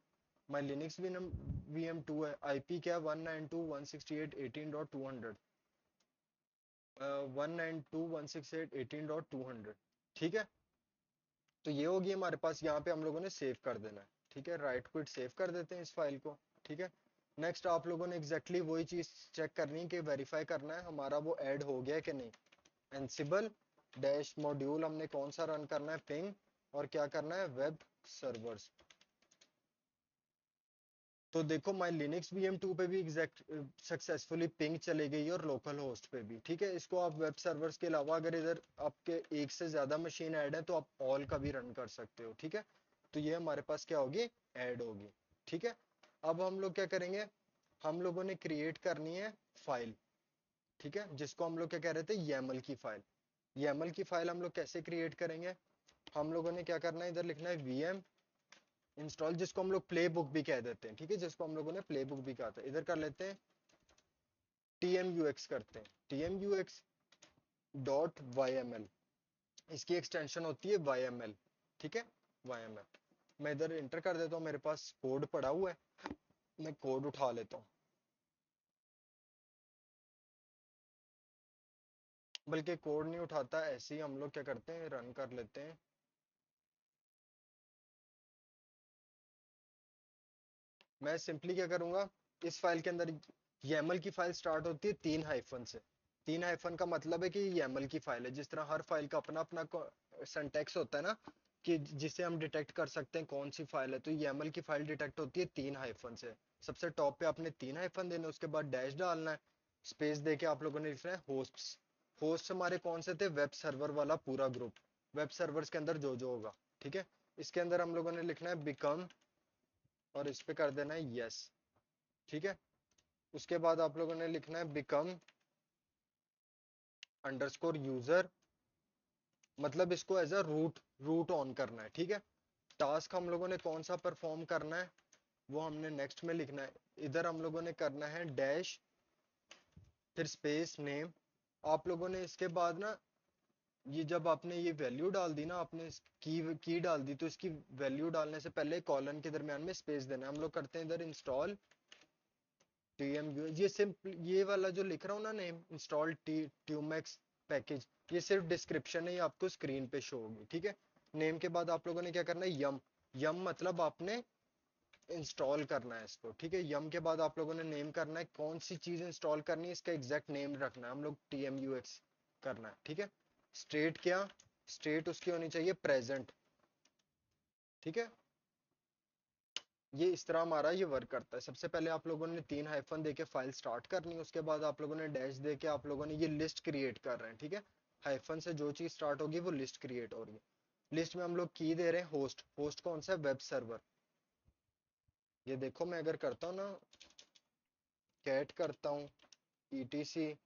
माई लिनक्स VM2 है। आईपी क्या है, 192.168.18.200, 192.168.18.200। ठीक है, तो ये होगी हमारे पास, यहाँ पे हम लोगों ने सेव कर देना है। ठीक है, राइट क्विट सेव कर देते हैं इस फाइल को। ठीक है, नेक्स्ट आप लोगों ने एग्जैक्टली वही चीज चेक करनी है कि वेरीफाई करना है हमारा वो ऐड हो गया कि नहीं। एनसिबल डैश मॉड्यूल हमने कौन सा रन करना है, पिंग, और क्या करना है, वेब सर्वर्स। तो देखो माई लिनक्स VM2 पे भी एग्जैक्ट सक्सेसफुली पिंग चली गई और लोकल होस्ट पे भी। ठीक है, इसको आप वेब सर्वर्स के अलावा अगर इधर आपके एक से ज्यादा मशीन ऐड है तो आप ऑल का भी रन कर सकते हो। ठीक है, तो ये हमारे पास क्या होगी, ऐड होगी। ठीक है, अब हम लोग क्या करेंगे, हम लोगों ने क्रिएट करनी है फाइल। ठीक है, जिसको हम लोग क्या कह रहे थे, YAML की फाइल। YAML की फाइल हम लोग कैसे क्रिएट करेंगे, हम लोगों ने क्या करना है, इधर लिखना है VM इंस्टॉल, जिसको हम लोग प्ले बुक भी कह देते हैं। ठीक है, जिसको हम लोगों ने प्ले बुक भी कहा था, इधर कर लेते हैं TMUX करते हैं, TMUX डॉट YML, इसकी एक्सटेंशन होती है YML। ठीक है, YML मैं इधर इंटर कर देता हूँ, मेरे पास कोड पड़ा हुआ है, मैं कोड उठा लेता हूँ। बल्कि कोड नहीं उठाता, ऐसे ही हम लोग क्या करते हैं, रन कर लेते हैं। मैं सिंपली क्या करूंगा, इस फाइल के अंदर YAML की फाइल स्टार्ट होती है 3 हाइफन से। 3 हाइफन का मतलब है कि YAML की फाइल है, जिस तरह हर फाइल का अपना अपना सिंटैक्स होता है ना, कि जिसे हम डिटेक्ट कर सकते हैं कौन सी फाइल है, तो YAML की फाइल डिटेक्ट होती है 3 हाइफन से। सबसे टॉप पे आपने 3 हाइफन देने, उसके बाद डैश डालना है, स्पेस देके आप लोगों ने लिखना है होस्ट्स। होस्ट हमारे कौन से थे, वेब सर्वर वाला पूरा ग्रुप, वेब सर्वर्स के अंदर जो जो होगा, ठीक है। इसके अंदर हम लोगों ने लिखना है बिकम, और इस पे कर देना है यस, ठीक है। उसके बाद आप लोगों ने लिखना है बिकम अंडरस्कोर यूजर, मतलब इसको as a root root on करना है, ठीक है। टास्क हम लोगों ने कौन सा परफॉर्म करना है वो हमने नेक्स्ट में लिखना है। इधर हम लोगों ने करना है डैश, फिर स्पेस नेम। आप लोगों ने इसके बाद ना, ये जब आपने ये वैल्यू डाल दी ना, आपने की डाल दी, तो इसकी वैल्यू डालने से पहले कॉलन के दरमियान में स्पेस देना है। हम लोग करते हैं इधर इंस्टॉल TMU, ये सिंपल ये वाला जो लिख रहा हूँ ना नेम, इंस्टॉल ट्यूमेक्स पैकेज, ये सिर्फ डिस्क्रिप्शन है, ये आपको स्क्रीन पे शो होगी, ठीक है। नेम के बाद आप लोगों ने क्या करना है, यम। यम मतलब आपने इंस्टॉल करना है इसको, ठीक है। यम के बाद आप लोगों ने नेम करना है, कौन सी चीज इंस्टॉल करनी है, इसका एग्जैक्ट नेम रखना है, हम लोग TMUX करना है, ठीक है। स्टेट क्या, स्टेट उसकी होनी चाहिए प्रेजेंट, ठीक है। ये इस तरह हमारा ये वर्क करता है। सबसे पहले आप लोगों ने 3 हाइफन देके फाइल स्टार्ट करनी है, उसके बाद आप लोगों ने डैश देके आप लोगों ने ये लिस्ट क्रिएट कर रहे हैं, ठीक है। हाइफन से जो चीज स्टार्ट होगी वो लिस्ट क्रिएट हो रही है। लिस्ट में हम लोग की दे रहे हैं होस्ट, होस्ट कौन सा है, वेब सर्वर। ये देखो मैं अगर करता हूँ ना, कैट करता हूँ etc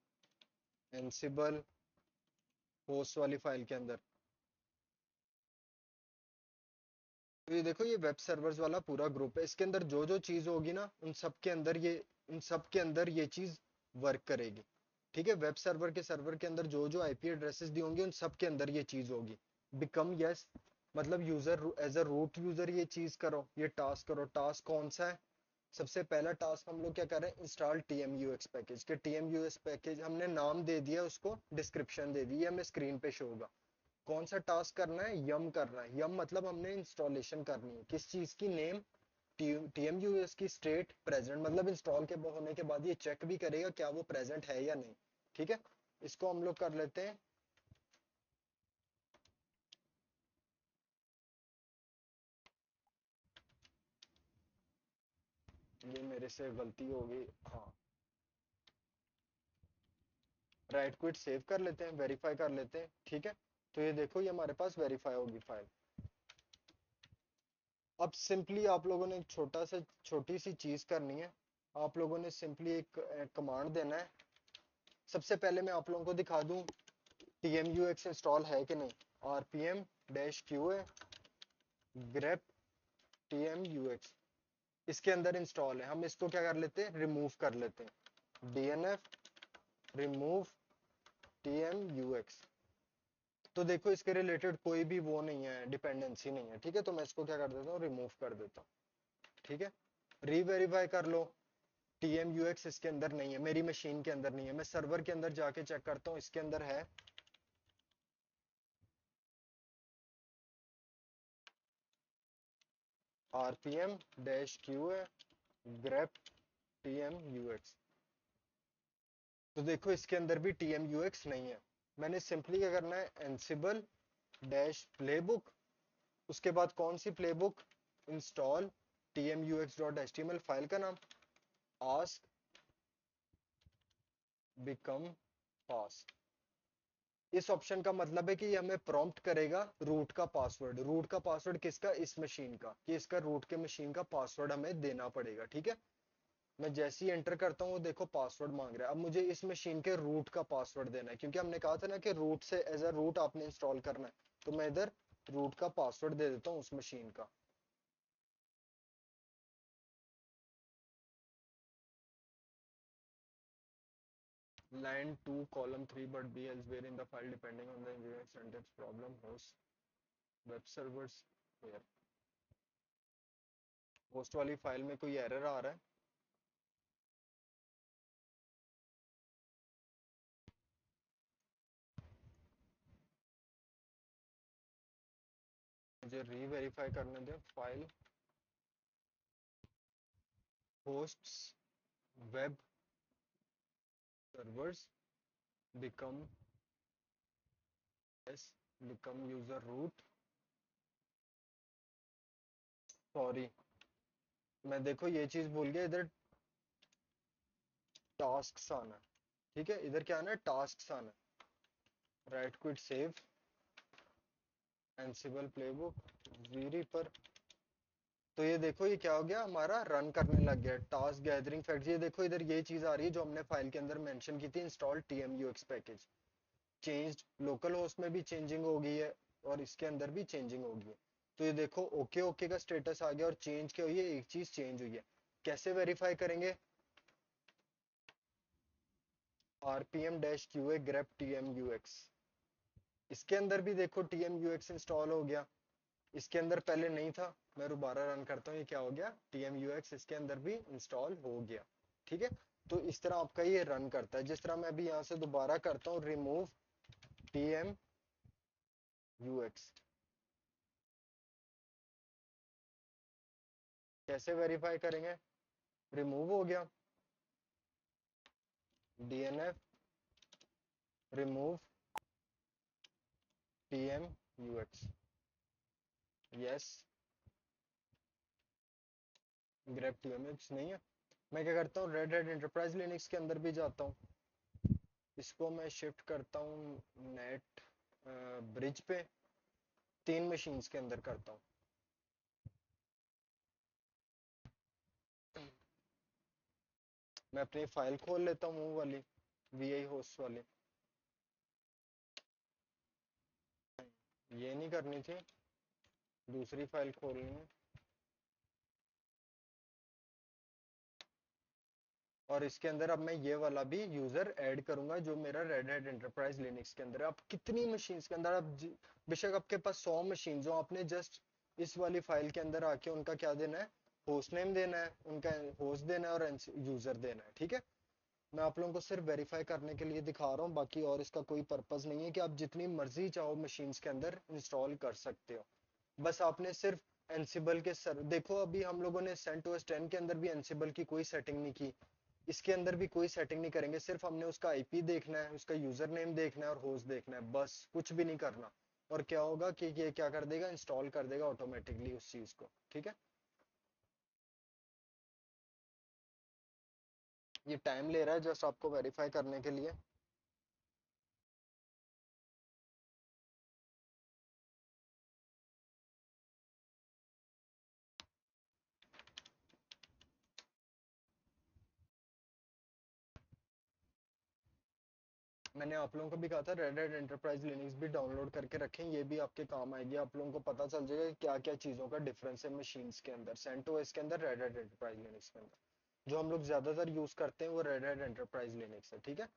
एनसिबल होस्ट वाली फाइल के अंदर, तो ये देखो ये वेब सर्वर्स वाला पूरा ग्रुप है। इसके अंदर जो जो चीज होगी ना, उन सब के अंदर ये चीज वर्क करेगी, ठीक है। वेब सर्वर के अंदर जो जो IP एड्रेसेस दी होंगी, उन सब के अंदर ये चीज होगी। बिकम यस मतलब user as a root user ये चीज करो, ये टास्क करो। टास्क कौन सा है, सबसे पहला टास्क हम लोग क्या कर रहे हैं, इंस्टॉल TMUX पैकेज के। TMUX पैकेज हमने नाम दे दिया उसको, डिस्क्रिप्शन दे दी, हमें स्क्रीन पे शो होगा। कौन सा टास्क करना है, यम करना है। यम मतलब हमने इंस्टॉलेशन करनी है, किस चीज की, नेम TMUS की, स्टेट प्रेजेंट, मतलब इंस्टॉल के होने के बाद ये चेक भी करेगा क्या वो प्रेजेंट है या नहीं, ठीक है। इसको हम लोग कर लेते हैं ये मेरे से गलती हो गई, हाँ। राइट क्विट सेव कर लेते हैं, वेरीफाई कर लेते हैं, ठीक है। तो ये देखो ये हमारे पास वेरीफाई होगी फाइल। अब सिंपली आप लोगों ने एक छोटी सी चीज करनी है। आप लोगों ने सिंपली एक कमांड देना है। सबसे पहले मैं आप लोगों को दिखा दूं TMUX इंस्टॉल है कि नहीं। RPM -qa grep TMUX, इसके अंदर इंस्टॉल है। हम इसको क्या कर लेते हैं, रिमूव कर लेते हैं। DNF रिमूव TMUX, तो देखो इसके रिलेटेड कोई भी वो नहीं है, डिपेंडेंसी नहीं है, ठीक है। तो मैं इसको क्या कर देता हूँ, रिमूव कर देता हूँ, ठीक है। रीवेरीफाई कर लो, TMUX इसके अंदर नहीं है, मेरी मशीन के अंदर नहीं है। मैं सर्वर के अंदर जाके चेक करता हूँ, इसके अंदर है। RPM-qa grep TMUX, तो देखो इसके अंदर भी TMUX नहीं है। मैंने सिंपली क्या करना है, एनसिबल डैश प्लेबुक, उसके बाद कौन सी प्लेबुक, इंस्टॉल TMUX.html फाइल का नाम, आस्क बिकम पास। इस ऑप्शन का मतलब है कि ये हमें प्रॉम्प्ट करेगा रूट का पासवर्ड। रूट का पासवर्ड किसका, इस मशीन का, कि इसका रूट के मशीन का पासवर्ड हमें देना पड़ेगा, ठीक है। मैं जैसे ही एंटर करता हूँ वो देखो पासवर्ड मांग रहा है। अब मुझे इस मशीन के रूट का पासवर्ड देना है, क्योंकि हमने कहा था ना कि रूट से एज अ रूट आपने इंस्टॉल करना है। तो मैं इधर रूट का पासवर्ड दे देता हूँ उस मशीन का। line 2 column 3 but b elsewhere in the file depending on the engineering syntax problem host web servers here। Host वाली फाइल में कोई एरर आ रहा है, मुझे री वेरीफाई करने दे file. Hosts web servers become become user root. Sorry, मैं देखो ये चीज भूल गया, इधर टास्क आना है। ठीक है, इधर क्या आना है, टास्क आना है। Write quit save Ansible playbook वीरी पर। तो ये देखो ये क्या हो गया, हमारा रन करने लग गया टास्क गैदरिंग फैक्ट्री। ये देखो इधर ये चीज आ रही है जो हमने फाइल के अंदर मेंशन की थी, install TMUX package. Changed, local host में भी चेंजिंग हो गई है और इसके अंदर भी चेंजिंग हो गई है। तो ये देखो ओके ओके का स्टेटस आ गया और चेंज क्या हुई है, एक चीज चेंज हुई है। कैसे वेरीफाई करेंगे, RPM-QA grep TMUX। इसके अंदर भी देखो TMUX इंस्टॉल हो गया, इसके अंदर पहले नहीं था। मैं दोबारा रन करता हूँ, ये क्या हो गया, TMUX इसके अंदर भी इंस्टॉल हो गया। ठीक है, तो इस तरह आपका ये रन करता है। जिस तरह मैं अभी यहाँ से दोबारा करता हूँ, रिमूव TMUX, कैसे वेरीफाई करेंगे, रिमूव हो गया, DNF remove TMUX, yes. grep TMUX नहीं है। मैं क्या करता हूँ, रेड हैट एंटरप्राइज लिनक्स के अंदर भी जाता हूँ, इसको मैं शिफ्ट करता हूँ नेट ब्रिज पे, 3 मशीन्स के अंदर करता हूँ। मैं अपनी फाइल खोल लेता हूँ वो वाली, VI होस्ट वाली। ये नहीं करनी थी, दूसरी फाइल खोलनी है। और इसके अंदर अब मैं ये वाला भी यूजर ऐड करूंगा जो मेरा रेड हैट एंटरप्राइज लिनक्स के अंदर है। अब कितनी मशीन्स के अंदर, अब बेशक आपके पास 100 मशीन हो, आपने जस्ट इस वाली फाइल के अंदर आके उनका क्या देना है, होस्ट नेम देना है, उनका होस्ट देना है और यूजर देना है। ठीक है, मैं आप लोगों को सिर्फ वेरीफाई करने के लिए दिखा रहा हूँ, बाकी और इसका कोई पर्पस नहीं है। कि आप जितनी मर्जी चाहो मशीन्स के अंदर इंस्टॉल कर सकते हो। बस आपने सिर्फ एनसिबल के सर देखो, अभी हम लोगों ने CentOS 10 के अंदर भी एनसिबल की कोई सेटिंग नहीं की, इसके अंदर भी कोई सेटिंग नहीं करेंगे। सिर्फ हमने उसका IP देखना है, उसका यूजर नेम देखना है और होस्ट देखना है, बस कुछ भी नहीं करना। और क्या होगा कि ये क्या कर देगा, इंस्टॉल कर देगा ऑटोमेटिकली उस चीज को। ठीक है, ये टाइम ले रहा है जस्ट आपको वेरीफाई करने के लिए। मैंने आप लोगों को भी कहा था रेड हैट एंटरप्राइज लिनक्स भी डाउनलोड करके रखें, ये भी आपके काम आएगी। आप लोगों को पता चल जाएगा क्या क्या चीज़ों का डिफरेंस है मशीन्स के अंदर, CentOS के अंदर, रेड हैट एंटरप्राइज लिनक्स के अंदर। जो हम लोग ज्यादातर यूज करते हैं वो रेड हैट एंटरप्राइज लिनक्स है। ठीक है,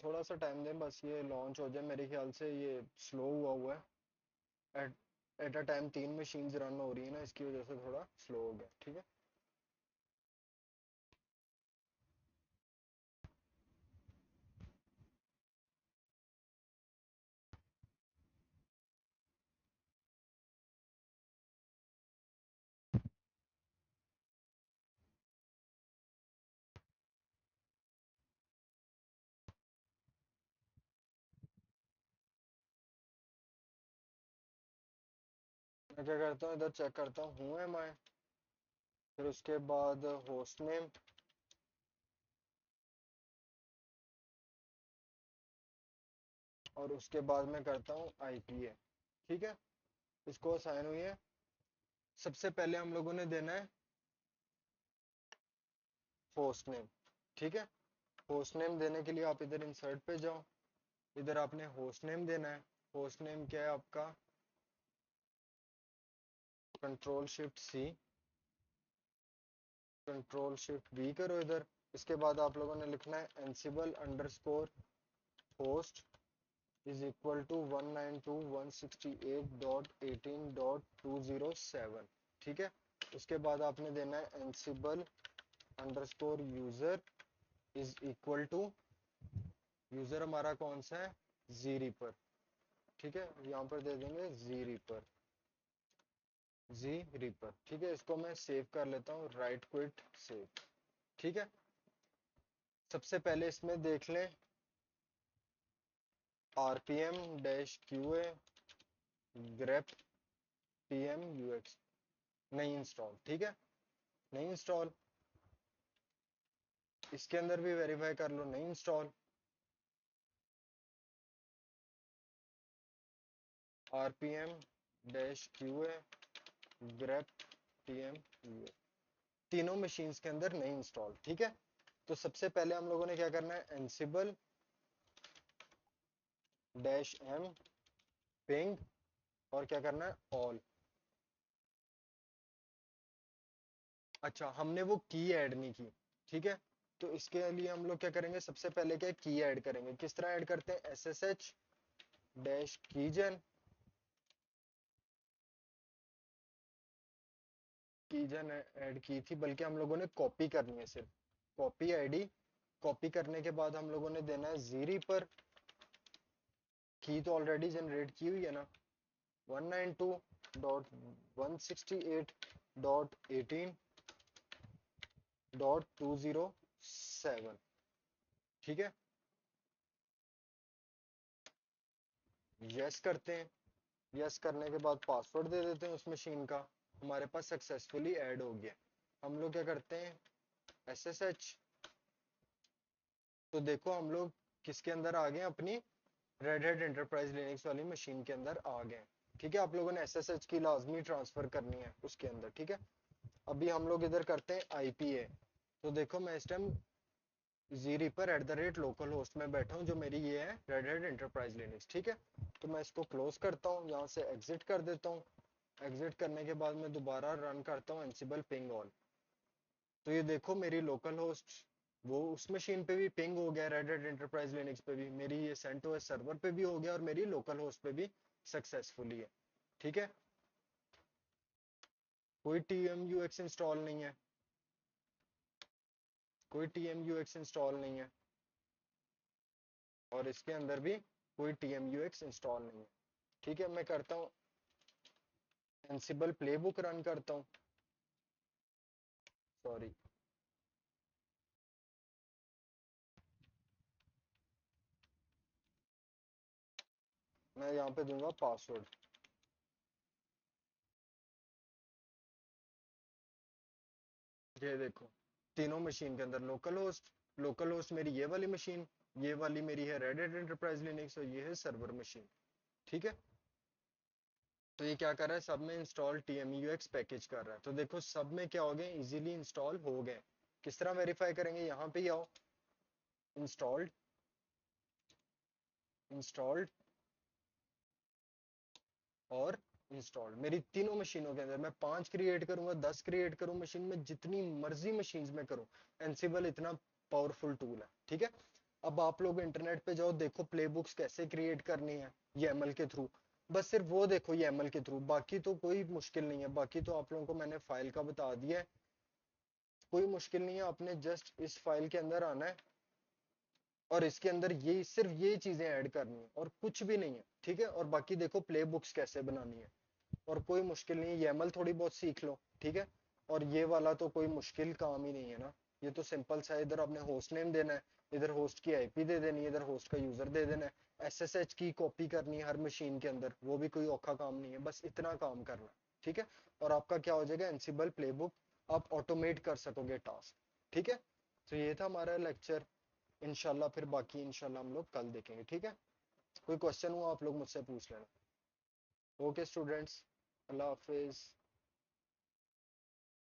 थोड़ा सा टाइम दें बस, ये लॉन्च हो जाए। मेरे ख्याल से ये स्लो हुआ है, at at a time 3 machines run हो रही है ना, इसकी वजह से थोड़ा स्लो हो गया। ठीक है, मैं क्या करता हूँ, इधर चेक करता हूँ हूँ एम आई, फिर उसके बाद होस्ट नेम, और उसके बाद मैं करता हूँ IPA। ठीक है, इसको असाइन हुई है। सबसे पहले हम लोगों ने देना है होस्ट नेम। ठीक है, होस्ट नेम देने के लिए आप इधर इंसर्ट पे जाओ, इधर आपने होस्ट नेम देना है। होस्ट नेम क्या है आपका, Ctrl Shift C, control shift V करो इधर। इसके बाद आप लोगों ने लिखना है Ansible underscore host is equal to 192.168.18.207। ठीक है, उसके बाद आपने देना है Ansible underscore user is equal to, user हमारा कौन सा है, जी रीपर। ठीक है, यहाँ पर दे देंगे जी रीपर, जी रीपर। ठीक है, इसको मैं सेव कर लेता हूँ, राइट क्विट सेव। ठीक है, सबसे पहले इसमें देख लें rpm dash qa grep pm ux नहीं इंस्टॉल। ठीक है, नहीं इंस्टॉल। इसके अंदर भी वेरीफाई कर लो, नहीं install. rpm dash qa grep pm ux, तीनों मशीन्स के अंदर नहीं इंस्टॉल। ठीक है, तो सबसे पहले हम लोगों ने क्या करना है, एंसिबल डैश एम पिंग और क्या करना है, ऑल। अच्छा, हमने वो की ऐड नहीं की। ठीक है, तो इसके लिए हम लोग क्या करेंगे, सबसे पहले क्या की ऐड करेंगे। किस तरह ऐड करते हैं, ssh डैश कीजन, कीजन ऐड की थी, बल्कि हम लोगों ने कॉपी करनी है सिर्फ, कॉपी आईडी। कॉपी करने के बाद हम लोगों ने देना है जीरी पर, की तो ऑलरेडी जनरेट की हुई है ना, 192.168.18.207। ठीक है, यस करते हैं। यस करने के बाद पासवर्ड दे देते हैं उस मशीन का, हमारे पास सक्सेसफुली ऐड हो गया। हम लोग क्या करते हैं, SSH, तो देखो हम लोग किसके अंदर आ गए, अपनी रेड हैट एंटरप्राइज लिनक्स वाली मशीन के अंदर आ गए। ठीक है, आप लोगों ने SSH की लाजमी ट्रांसफर करनी है उसके अंदर। ठीक है, अभी हम लोग इधर करते हैं IPA। तो देखो मैं इस टाइम जीरी पर @लोकल होस्ट में बैठा हूँ, जो मेरी ये है रेड हैट एंटरप्राइज लिनक्स। ठीक है, तो मैं इसको क्लोज करता हूँ, यहाँ से एग्जिट कर देता हूँ। एग्जिट करने के बाद मैं दोबारा रन करता हूँ एंसिबल पिंग ऑल। तो ये देखो मेरी लोकल होस्ट वो उस मशीन पे भी पिंग हो गया, रेड हैट एंटरप्राइज लिनक्स पे भी, मेरी ये सेंटोस सर्वर पे भी हो गया और मेरी लोकल होस्ट पे भी सक्सेसफुली है। ठीक है, कोई TMUX इंस्टॉल नहीं है, कोई TMUX इंस्टॉल नहीं है, और इसके अंदर भी कोई TMUX इंस्टॉल नहीं है। ठीक है, मैं करता हूँ एंसिबल प्लेबुक रन करता हूँ, सॉरी, मैं यहाँ पे दूंगा पासवर्ड। ये देखो तीनों मशीन के अंदर लोकल होस्ट मेरी ये वाली मशीन, ये वाली मेरी है रेड हैट एंटरप्राइज लिनक्स, और ये है सर्वर मशीन। ठीक है, तो ये क्या कर रहा है, सब में इंस्टॉल TMUX पैकेज कर रहा है। तो देखो सब में क्या हो गए, इजीली इंस्टॉल हो गए। किस तरह वेरीफाई करेंगे, यहाँ पे ही आओ, इंस्टॉल्ड, इंस्टॉल्ड और इंस्टॉल्ड। मेरी तीनों मशीनों के अंदर मैं 5 क्रिएट करूंगा, 10 क्रिएट करूं मशीन में, जितनी मर्जी मशीन में करूं, एंसिबल इतना पावरफुल टूल है। ठीक है, अब आप लोग इंटरनेट पे जाओ, देखो प्ले बुक्स कैसे क्रिएट करनी है YAML के थ्रू, बस सिर्फ वो देखो YAML के थ्रू, बाकी तो कोई मुश्किल नहीं है। बाकी तो आप लोगों को मैंने फाइल का बता दिया है, कोई मुश्किल नहीं है। आपने जस्ट इस फाइल के अंदर आना है और इसके अंदर ये सिर्फ ये चीजें ऐड करनी है और कुछ भी नहीं है। ठीक है, और बाकी देखो प्ले बुक्स कैसे बनानी है, और कोई मुश्किल नहीं है, YAML थोड़ी बहुत सीख लो। ठीक है, और ये वाला तो कोई मुश्किल काम ही नहीं है ना, ये तो सिंपल सा है। इधर आपने होस्ट नेम देना है, इधर होस्ट की IP दे देनी है, इधर होस्ट का यूजर दे देना है, SSH की कॉपी करनी है हर मशीन के अंदर, वो भी कोई औखा काम नहीं है, बस इतना काम करना। ठीक है, और आपका क्या हो जाएगा, एंसिबल प्लेबुक आप ऑटोमेट कर सकोगे टास्क। ठीक है, तो ये था हमारा लेक्चर। इंशाल्लाह फिर बाकी इंशाल्लाह हम लोग कल देखेंगे। ठीक है, कोई क्वेश्चन हुआ आप लोग मुझसे पूछ लेना। ओके स्टूडेंट्स, अल्लाह हाफिज।